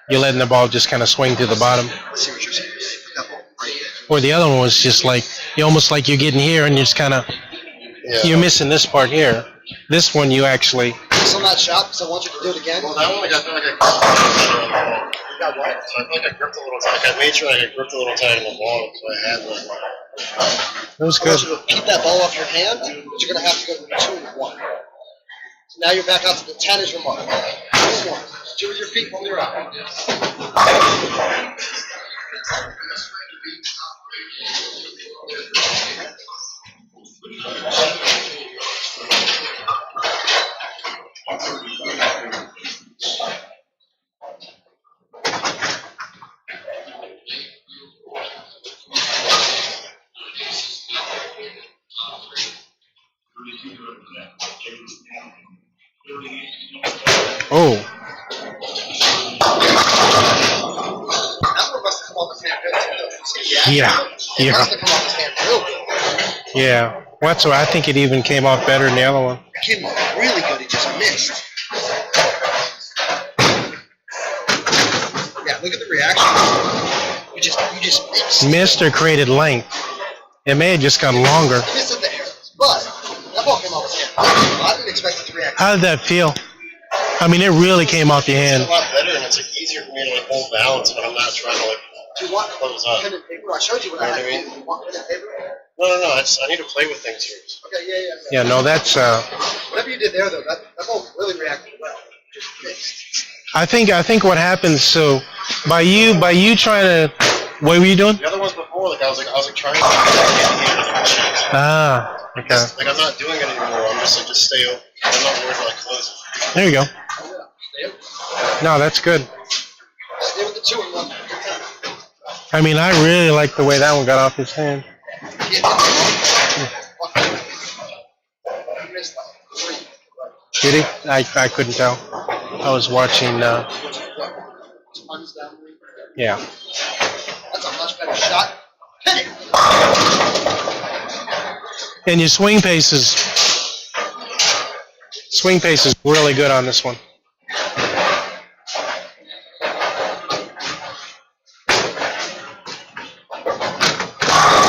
you're letting the ball just kind of swing to the bottom. I see what you're saying. That ball right here. Or the other one was just like, you almost like you're getting here and you're just kind of, you're missing this part here. This one you actually. Still not shot, so I want you to do it again. Well, that one I feel like I You got what? so I feel like I gripped a little tight. I made sure I gripped a little tight on the ball, so I had like. It was I good. want you to keep that ball off your hand, but you're going to have to go to the 2 and 1. So now you're back out to the 10 as your mark. 2 and 1. Just do with your feet while you're out. Oh, That one must have come off his hand good too. yeah. It Yeah. must have come off his hand real good. Yeah. Well, that's why I think it even came off better than the other one. It came off really good. He just missed. Yeah, look at the reaction. You just missed. Missed or created length. It may have just gotten longer. He missed it there, but that ball came off his hand. I didn't expect it to react. How did that feel? I mean, it really came off your It's hand. a lot better, and it's like easier for me to like hold balance when I'm not trying to like. Do you want Close up. pen and paper? I showed you what I had. You want pen and paper? No. I need to play with things first. Okay, yeah. Yeah, no, that's. Whatever you did there, though, that ball really reacted well. Just missed. I think what happens. So, by you trying to, what were you doing? The other ones before, like I was trying to. Ah, okay. Like I'm not doing it anymore. I'm just like just stay open. I'm not worried about like closing. There you go. Stay up. No, that's good. Stay with the 2 and 1. I mean, I really like the way that one got off his hand. He missed like 3. Did he? I couldn't tell. I was watching. Tons down. Yeah. That's a much better shot. Hit it. And your swing pace is really good on this one.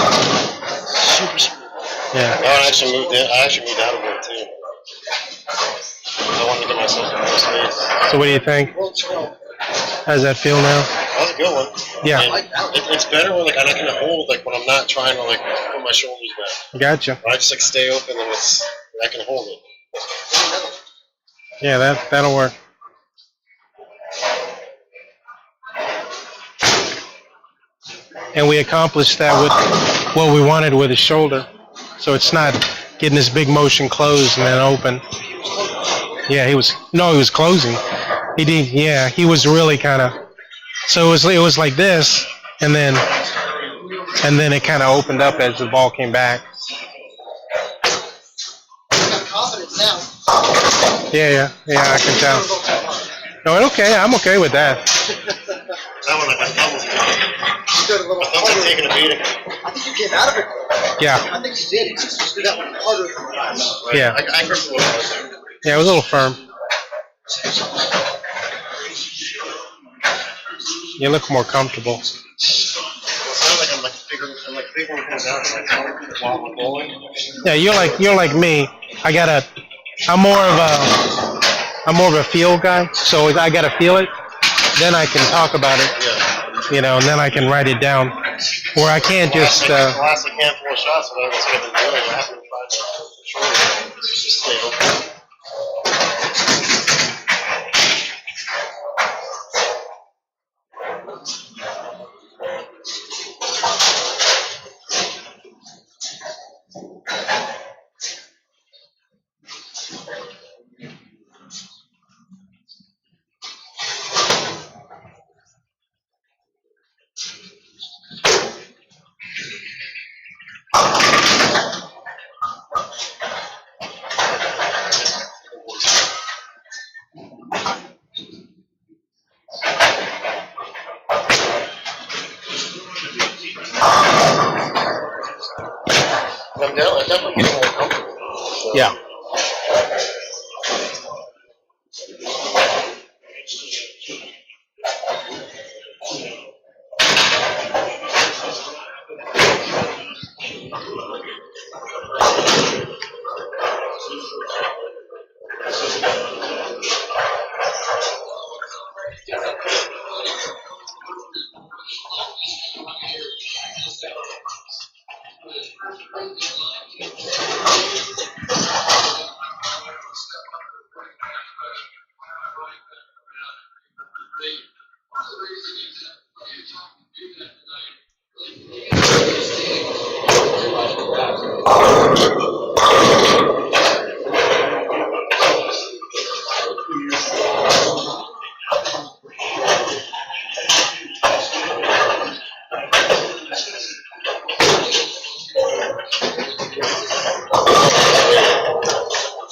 Super smooth. Yeah. I actually moved out of it too. I wanted to get myself in more space. So what do you think? Well, so, How does that feel now? That was a good one. Yeah. And like that one. it's better when like I can hold like when I'm not trying to like put my shoulders back. Gotcha. When I just like stay open and I can hold it. Yeah, that'll work. And we accomplished that with what we wanted with his shoulder. So it's not getting this big motion closed and then open. Yeah, he was closing. He did, yeah, he was really kind of, so it was like this, and then it kind of opened up as the ball came back. You got confidence now. Yeah, I can tell. No, okay, I'm okay with that. That one I was You did a little I felt like harder. taking a beating. I think you came out of it. Yeah, I think you did. It's just you did that one harder than the last. Right? Yeah. I gripped a little harder. yeah, it was a little firm. You look more comfortable. It's not like I'm figuring things out. It's like while I'm bowling. Yeah, you're like me. I'm more of a feel guy. So I gotta feel it, then I can talk about it. Yeah. And then I can write it down. Where I can't just. The last handful of shots that I was getting doing, I have to try to for sure. Just stay open. definitely getting more comfortable. So, Yeah.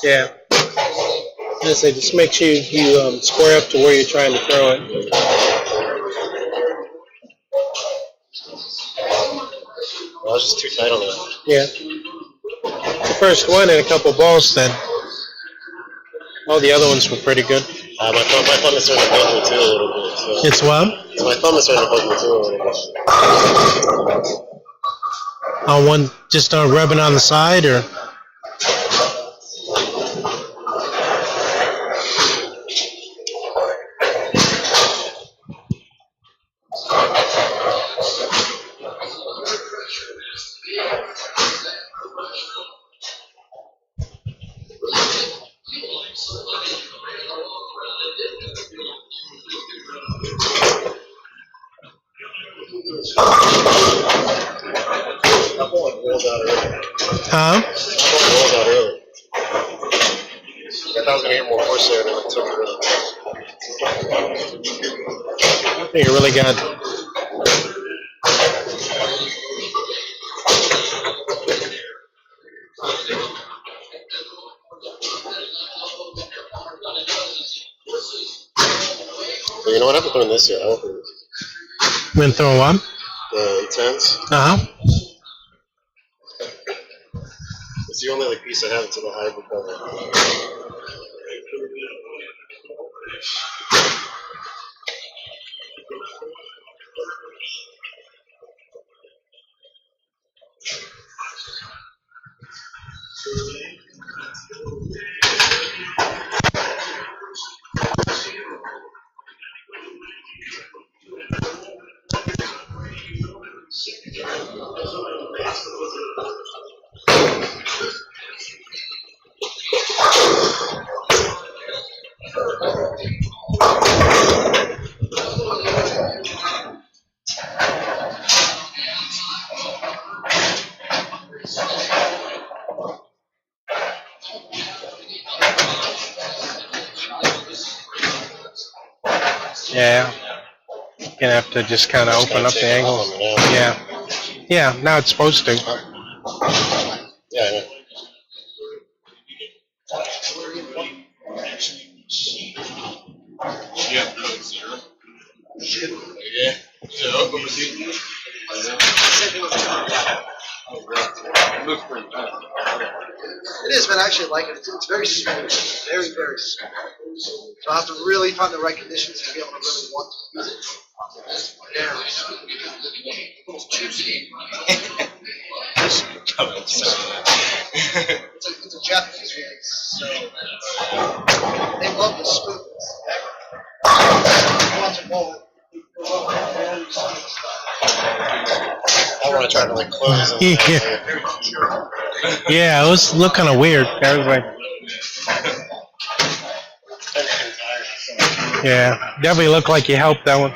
Yeah. I say, just make sure you square up to where you're trying to throw it. I was just too tight on that. Yeah. The first one and a couple balls, then all the other ones were pretty good. My thumb is starting to bug me too a little bit. So. It's what? So my thumb is starting to bug me too a little bit. On one, just rubbing on the side, or? That ball like rolls out early. Huh? That ball rolls out early. I thought I was going to get more force there, and it took early. I think it really got. But you know what? I've been doing this here. I don't think Been throwing what? intense. Uh-huh. It's the only like piece I have to the hybrid cover. Yeah. You're gonna have to just kind of open up the angles. Yeah. Yeah. Now it's supposed to. Yeah, I know. Yeah. So, looks pretty fast. It is, man. I actually like it. It's very smooth. Very, very smooth. So I have to really find the right conditions to be able to really want to use it. Very smooth. Almost juicy. It's a Japanese race, so they love the smoothness. I want to try to like close. Yeah, it was look kind of weird. I was like, yeah, definitely looked like you helped that one.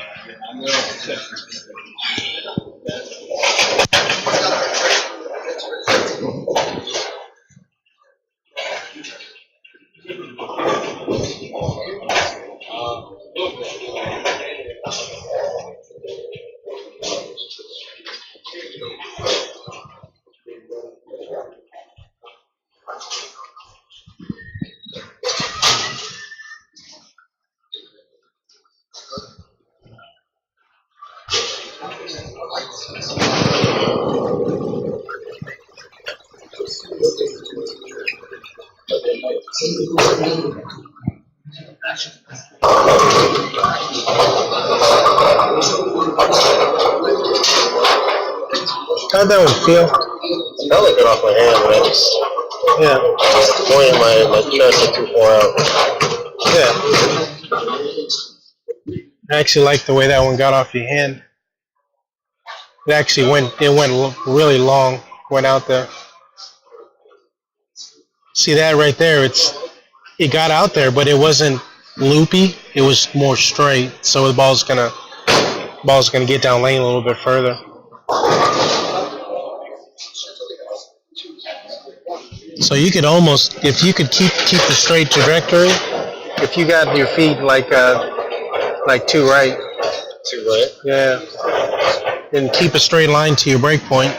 How'd that one feel? It felt like it off my hand, but I just Yeah. going in my chest like too far out. Yeah. I actually like the way that one got off your hand. It actually went really long, went out there. See that right there? It got out there, but it wasn't loopy. It was more straight. So the ball's gonna get down lane a little bit further. So you could almost, if you could keep the straight trajectory, if you got your feet like two right, yeah, and keep a straight line to your break point.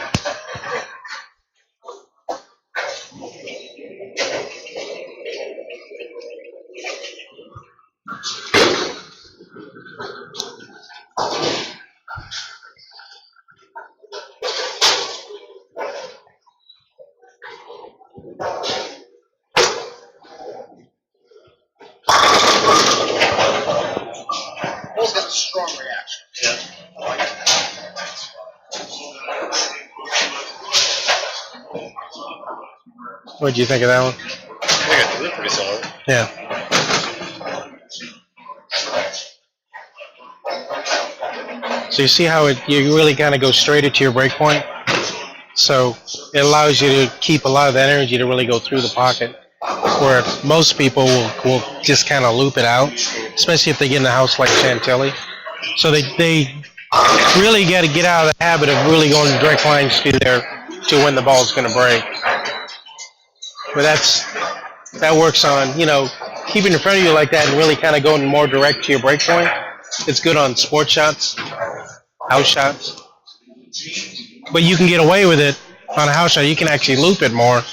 Ball's got a strong reaction. Yeah. What do you think of that one? I think it's pretty solid. Yeah. So you see how you really kind of go straight into your break point? So it allows you to keep a lot of that energy to really go through the pocket. Where most people will just kind of loop it out, especially if they get in the house like Chantilly. So they really got to get out of the habit of really going direct lines to when the ball's going to break. But that works on, keeping in front of you like that and really kind of going more direct to your break point. It's good on sport shots, house shots. But you can get away with it on a house shot. You can actually loop it more.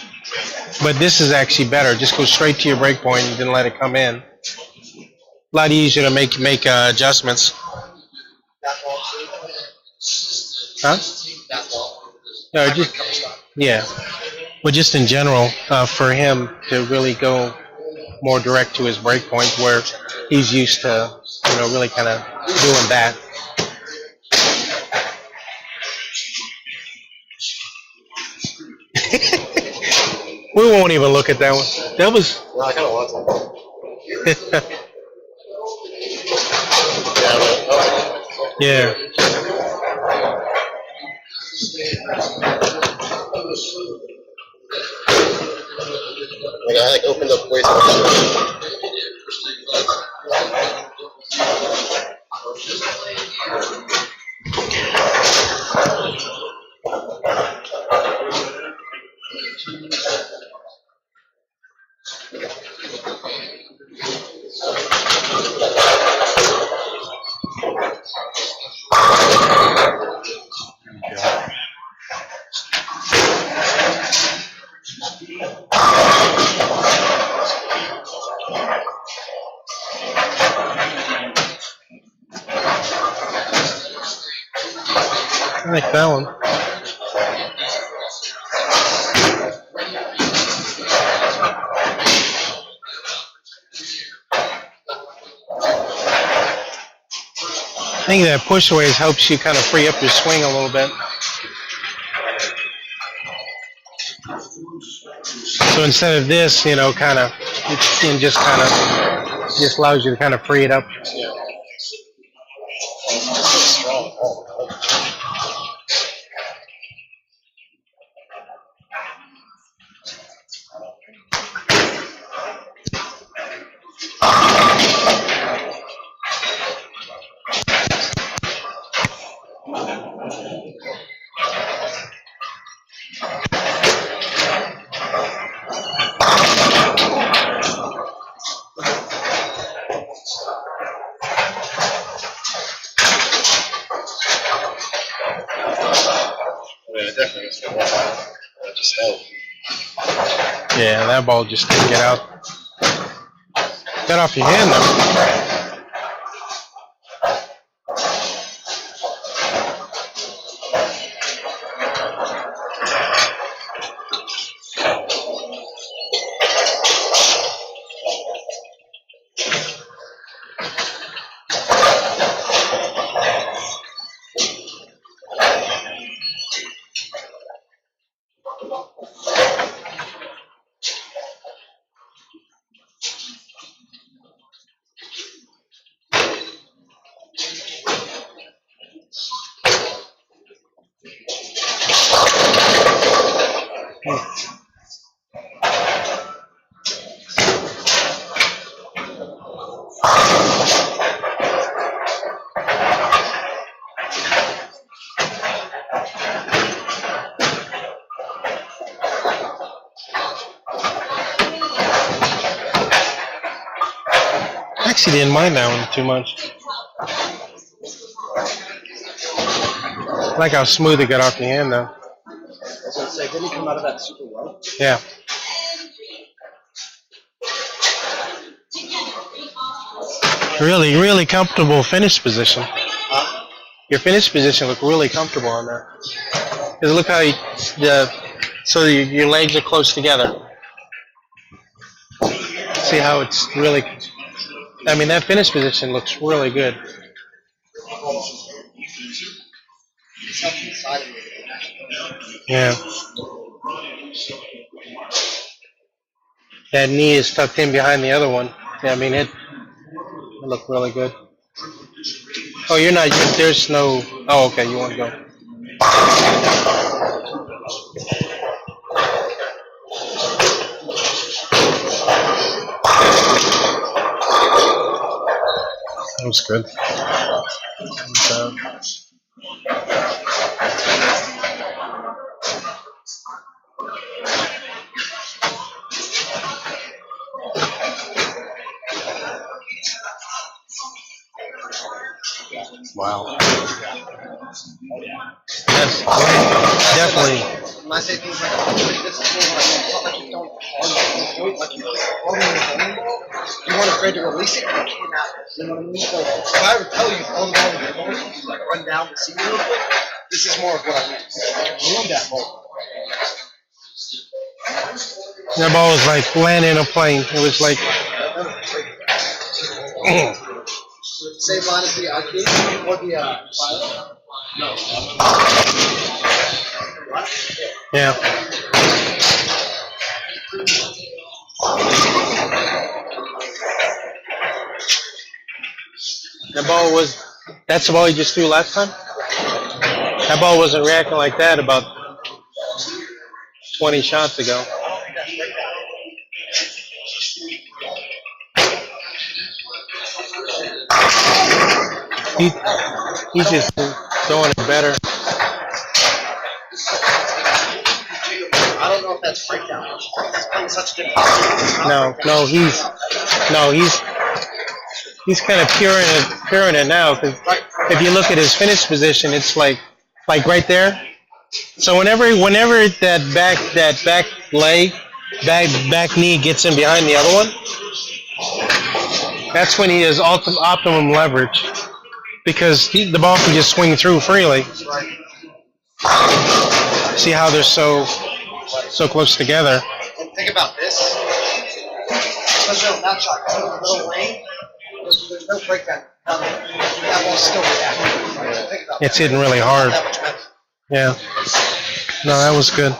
But this is actually better. Just go straight to your break point and then let it come in. A lot easier to make adjustments. Huh? No, yeah. But just in general, for him to really go more direct to his break point where he's used to, really kind of doing that. We won't even look at that one. That was. No, I kind of want to. Yeah. Like I opened up way too much. I like that one. I think that pushaways helps you kind of free up your swing a little bit. So instead of this, just allows you to kind of free it up. Yeah. It's so strong. Definitely gets that just helped. Yeah, that ball just didn't get out. Got off your hand though. actually didn't mind that one too much. I like how smooth it got off the hand, though. I was gonna say, didn't he come out of that super well? Yeah. Really, really comfortable finish position. Your finish position looked really comfortable on that. Because look how so your legs are close together. See how it's really. I mean, that finish position looks really good. Yeah. That knee is tucked in behind the other one. Yeah, I mean, it looked really good. Oh, you're not. There's no. Oh, okay. You want to go. That was good. Wow. That's definitely. When I say things like, this is cool, it's not like you don't harm like you harm your ball. You weren't afraid to release it, and it came out. You know what I mean? So if I would tell you throw the ball in your ball, you like run down to see you real quick, this is more of what I mean. You can move that ball. That ball was like landing in a plane. It was like. Same line as the arcade or the fire? No. Yeah. That ball was. That's the ball you just threw last time? That ball wasn't reacting like that about 20 shots ago. He's just throwing it better. I don't know if that's breakdown. He's playing such a good No, he's kind of curing it now. Because if you look at his finish position, it's like right there. So whenever that back leg, back knee gets in behind the other one, that's when he has optimum leverage. Because the ball can just swing through freely. See how they're so close together. And think about this. Especially on that shot, in the little lane, there's no breakdown. That ball's still reacting. Think about It's hitting really hard. Yeah. No, that was good.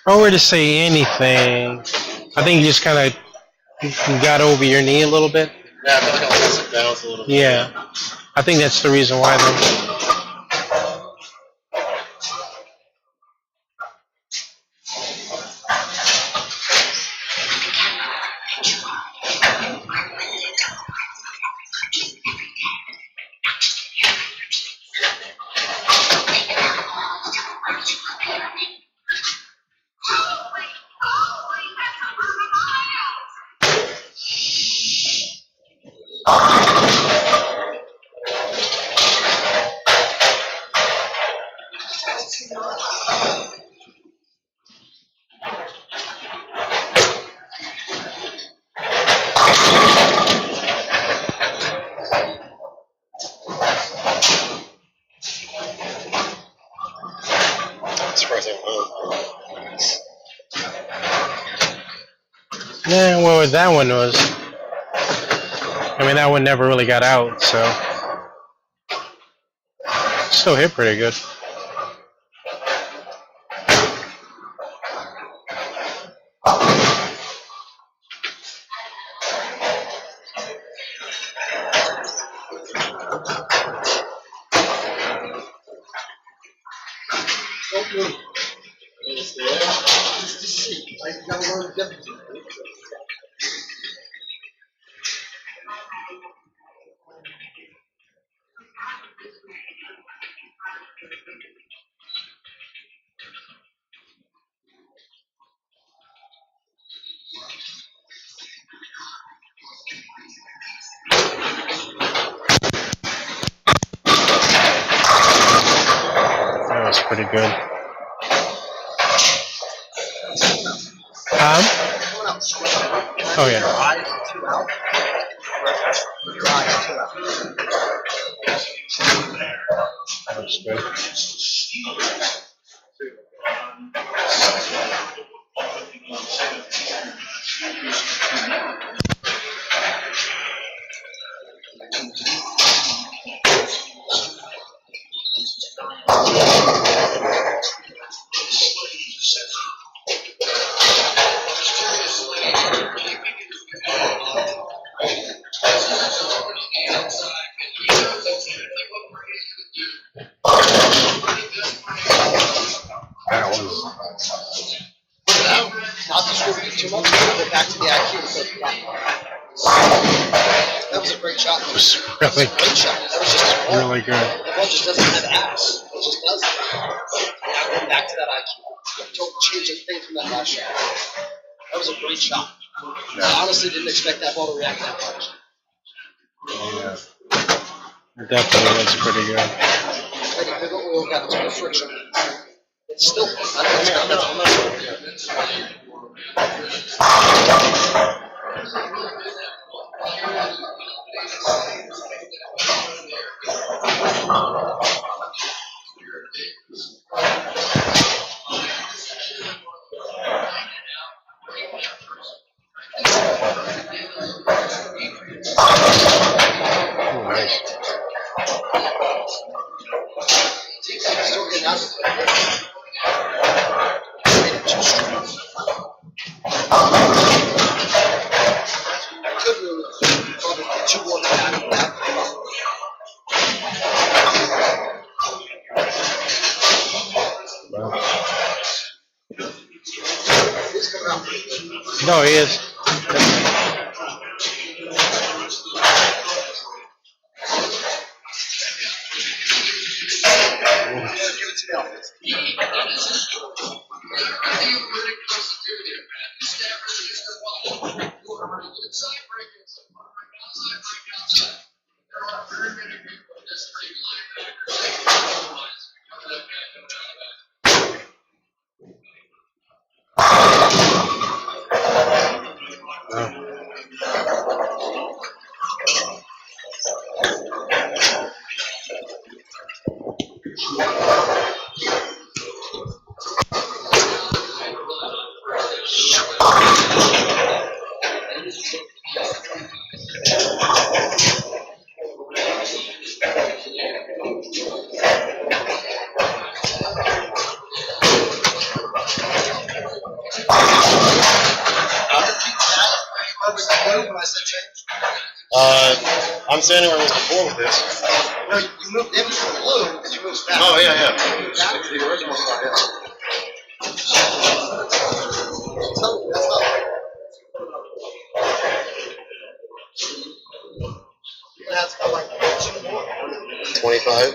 If I were to say anything, I think you just kind of got over your knee a little bit. Yeah, I feel like I lost it balance a little bit. Yeah, I think that's the reason why. Yeah, well, that one was. I mean, that one never really got out, so still hit pretty good. That was pretty good. Oh yeah. That was good. That was. Not distributed too much, but back to the IQ. That was a great shot. It was really, Great shot. That was just a ball. really good. The ball just doesn't have ass. It just doesn't. Now going back to that IQ. Don't change a thing from that last shot. That was a great shot. I honestly didn't expect that ball to react that much. Yeah. It definitely was pretty good. Like a pivot wheel got a ton of friction. It's still fun. I don't know. Oh, nice. Still getting out of it. Could move probably 2 more back of that. He's coming out pretty good. No, he is. Give it to me. I'm standing where I was before with this. No, you moved in from blue because you moved back. Oh, yeah, yeah. Back to the original spot, yeah. That's about like 25.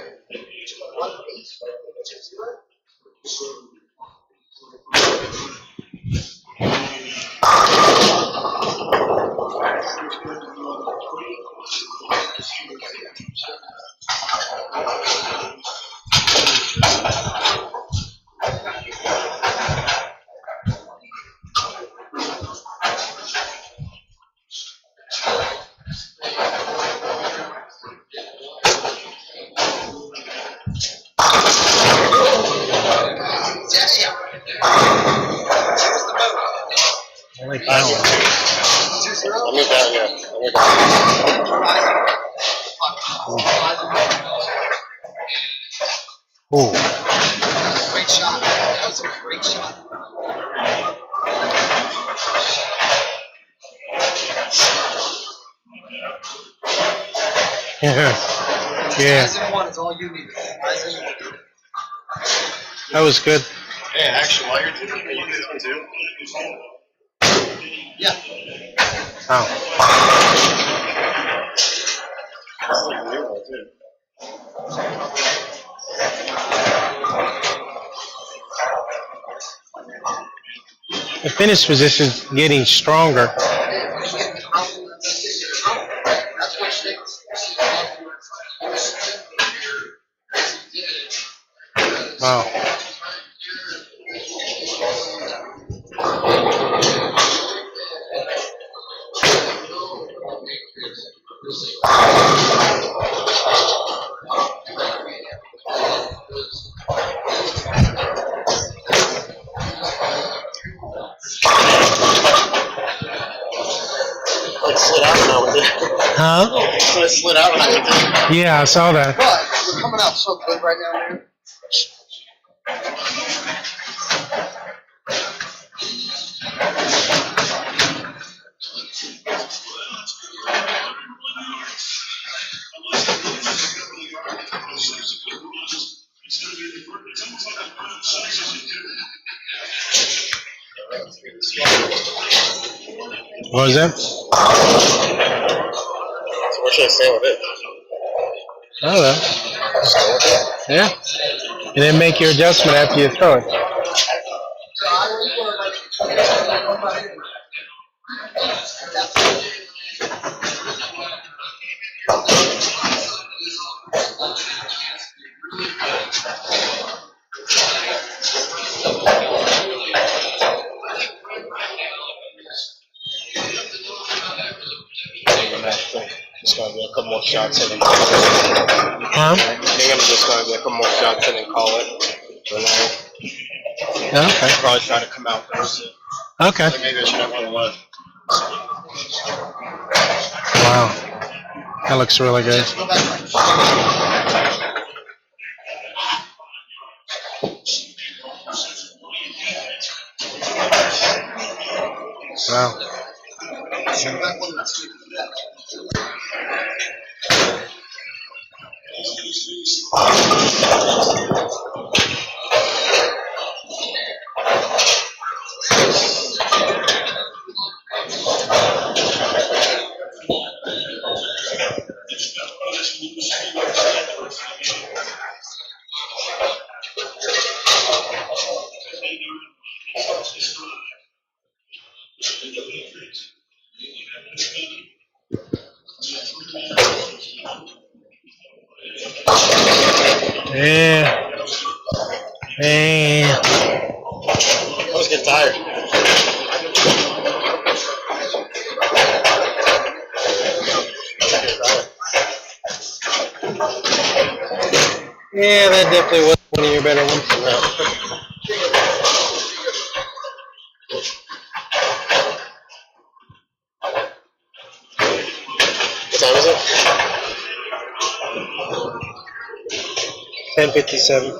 I like that one. I'll move that, yeah. I'll move that. Ooh. Great shot. That was a great shot. Yeah, Eyes in one is all you need. Eyes in one. that was good. Hey, actually, while you're doing it, you do this one too. Yeah. Oh. This is like a new one too. The finish position's getting stronger. That's what sticks. Wow. Like slid out now with it. Huh? So it slid out now with it. Yeah, I saw that. But you're coming out so good right now, man. What was that? So where should I stand with it? I don't know. Yeah. And then make your adjustment after you throw it. Just gonna get a couple more shots in and Huh? I think I'm just gonna get a couple more shots in and call it. For now. Okay. Probably try to come out first. Okay. Like maybe I should have one left. Wow. That looks really good. Go back. Wow. Yeah. Yeah. I was getting tired. Yeah, that definitely was one of your better ones. What time is it? 10:57.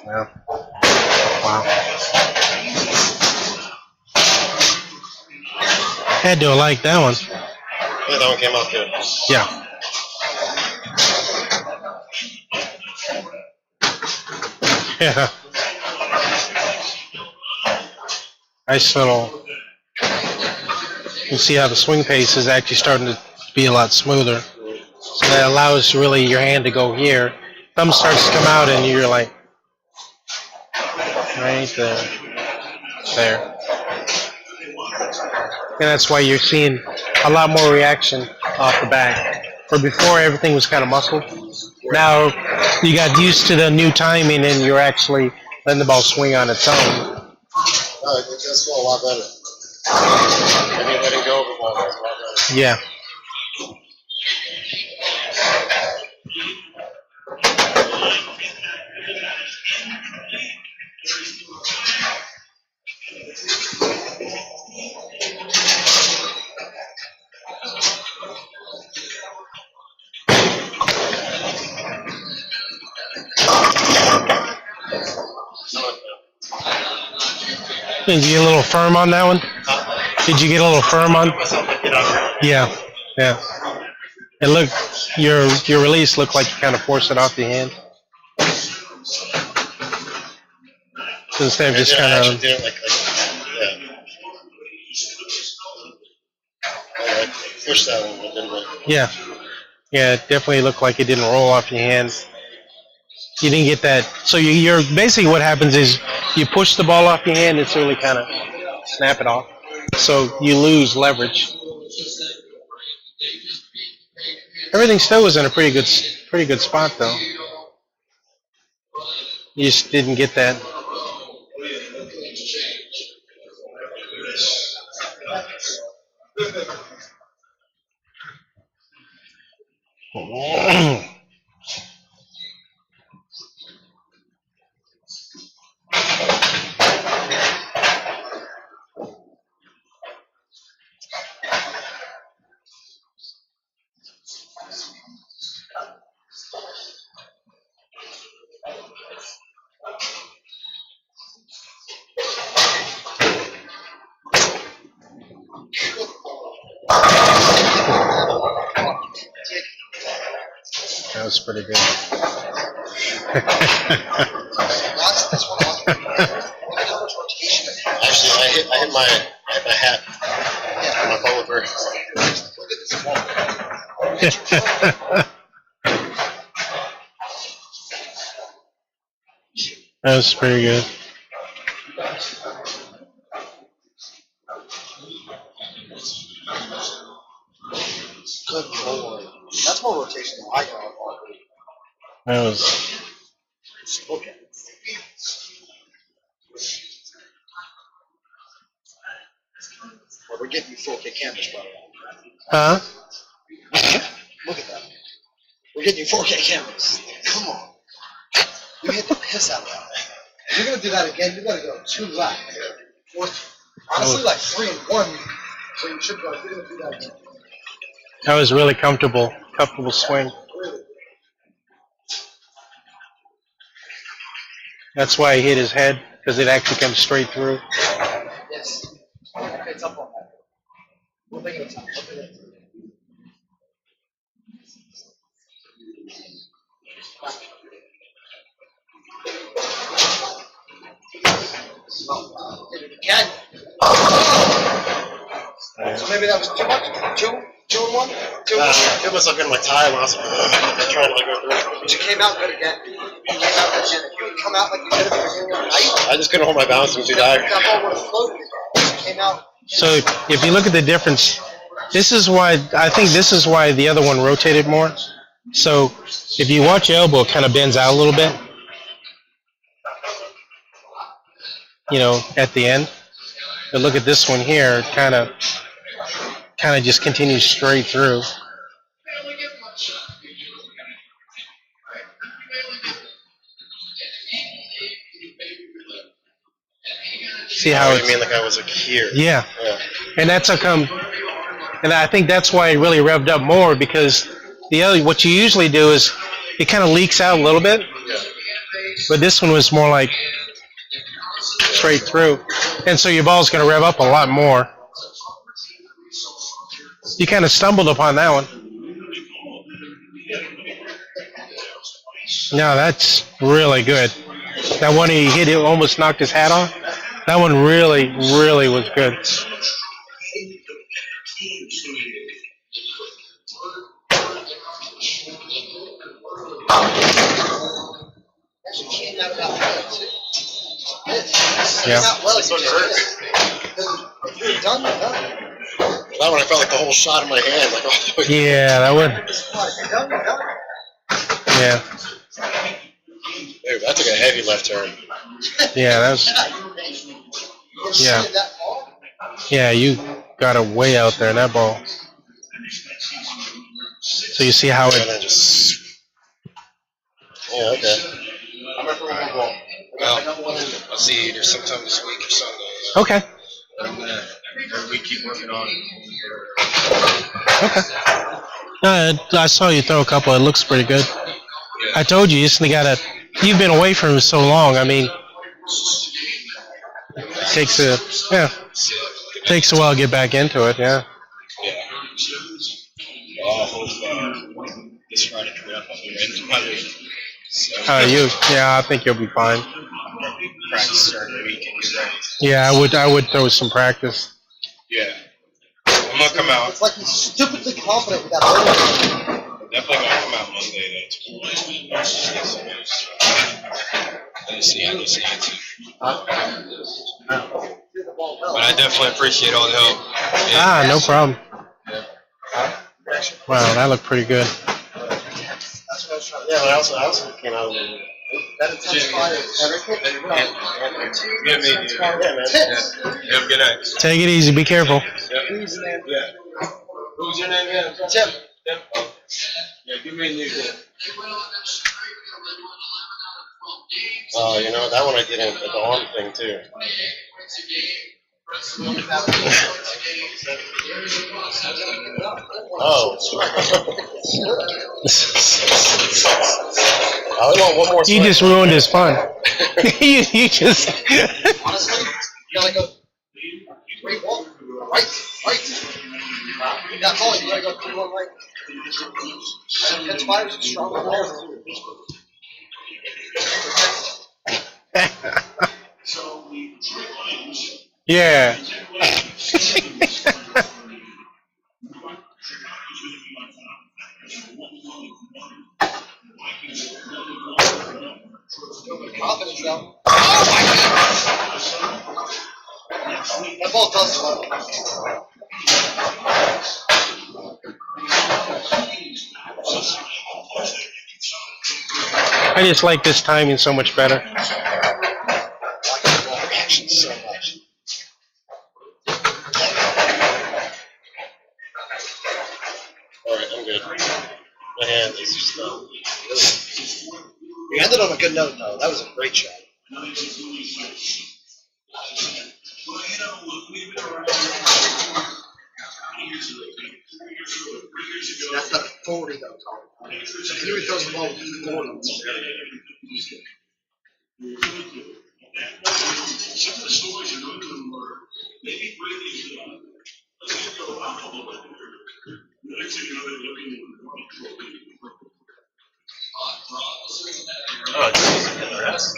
Yeah. Wow. Had to like that one. Yeah, that one came out good. Yeah. Yeah. Nice little. You can see how the swing pace is actually starting to be a lot smoother. So that allows really your hand to go here. Thumb starts to come out and you're like right there. There. And that's why you're seeing a lot more reaction off the back. For before, everything was kind of muscled. Now you got used to the new timing and you're actually letting the ball swing on its own. It does feel a lot better. Maybe letting go of the ball. Yeah. Did you get a little firm on that one? Did you get a little firm on? Yeah, yeah. It looked, your release looked like you kind of forced it off your hand. So instead of just kind I of. actually did it like yeah. I pushed that one, but didn't really. Yeah, yeah. It definitely looked like it didn't roll off your hand. You didn't get that. So you're basically what happens is you push the ball off your hand. It's really kind of snap it off. So you lose leverage. Everything still was in a pretty good spot though. You just didn't get that. That was pretty good. Actually, I hit my hat on my phone with her. Look at this ball. That was pretty good. Good lord. That's more rotation than I got on ball. That was. Just look at it. Well, we're getting you 4K cameras, by the way. Huh? Look at that. We're getting you 4K cameras. Come on. You hit the piss out of that. If you're going to do that again, you got to go 2 left. Honestly, like 3 and 1. So you should go. If you're going to do that again. That was really comfortable swing. That's why he hit his head, because it actually comes straight through. Yes. Okay, it's up on that. We'll think it's up. Hit it again. So maybe that was too much? 2 and 1? 2 and 1? It must have been my tie when I was trying to go through. But you came out good again. You came out good again. If you would come out like you did at the beginning of the night, I just couldn't hold my balance when she died. that ball would have floated. You came out. So if you look at the difference, I think this is why the other one rotated more. So if you watch your elbow, it kind of bends out a little bit. You know, at the end. But look at this one here, it kind of just continues straight through. See how you it's, mean like I was like here? Yeah. And that's how come, and I think that's why it really revved up more, because what you usually do is it kind of leaks out a little bit, but this one was more like straight through, and so your ball's going to rev up a lot more. You kind of stumbled upon that one. No, that's really good. That one he hit, it almost knocked his hat off. That one really, really was good. Actually came out about that too. Yeah. Not well, it's hurt. If you're done, you're done. That one I felt like the whole shot in my hand. Like, oh, Yeah, that one. If you're done, you're done. Yeah. dude, that took a heavy left turn. Yeah, that was. You Yeah. see that ball? Yeah, you got it way out there, that ball. So you see how And I it. just. Yeah, okay. I'm ready for a ball. Well, I'll see you either sometime this week or Sunday. Okay. I'm gonna we keep working on it. Okay. I saw you throw a couple. It looks pretty good. I told you, you just gotta. You've been away from it so long. I mean, it takes takes a while to get back into it. Yeah. Yeah. Well, I hope this Friday coming up, I'll be ready to my week. So, Yeah, I think you'll be fine. practice during the week and get ready. Yeah, I would throw some practice. Yeah. I'm gonna come out. It's like he's stupidly confident with that ball. I'm definitely gonna come out Monday though. Let's see. I just need to. But I definitely appreciate all the help. Yeah. No problem. Wow, that looked pretty good. That's what I was trying to Yeah, but I also came out and. That intense fire. Yeah, man. Yeah, man. Have a good night. Take it easy. Be careful. Easy, man. Yeah. Who's your name again? Tim. Yeah, give me a new name. Oh, you know, that one I did at the arm thing too. Oh. I only want one more You swing. just ruined his fun. you just. Honestly, you gotta go. Wait, ball. Right. That's all. You gotta go 3-1 right. Intense fire is a strong ball. Yeah. Confidence though. Oh my God! That ball does slow. I just like this timing so much better. I like the ball reaction so much. Alright, I'm good. My hand is just We ended on a good note though. That was a great shot. That's the 40 though. Henry throws the ball with 40. Oh, it's the rest.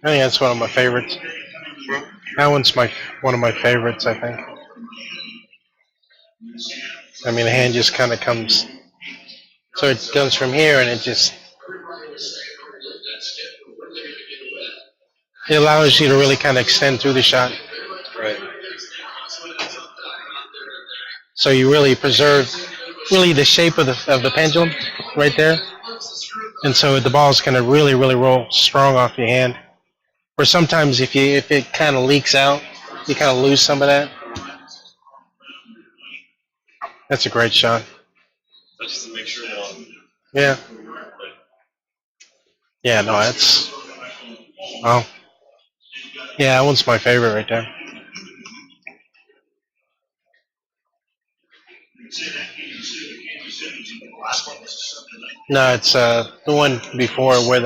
I think that's one of my favorites. That one's one of my favorites, I think. I mean, the hand just kind of comes. So it goes from here, and it allows you to really kind of extend through the shot. Right. So you really preserve the shape of the pendulum right there. And so the ball's going to really roll strong off your hand. Or sometimes if it kind of leaks out, you kind of lose some of that. That's a great shot. So just to make sure that Yeah. Yeah, no, that's, oh. Yeah, that one's my favorite right there. No, it's the one before where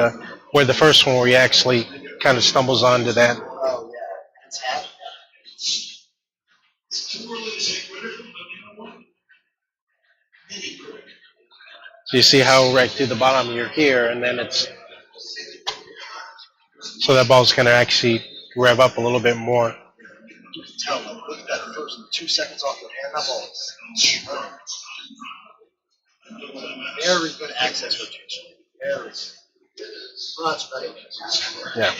the first one where he actually kind of stumbles onto that. Oh yeah, it's hot. So you see how right through the bottom you're here, and then it's so that ball's going to actually rev up a little bit more. You can tell. Like, look at that first 2 seconds off your hand. That ball is very good access rotation. Very. Well, that's great. Yeah.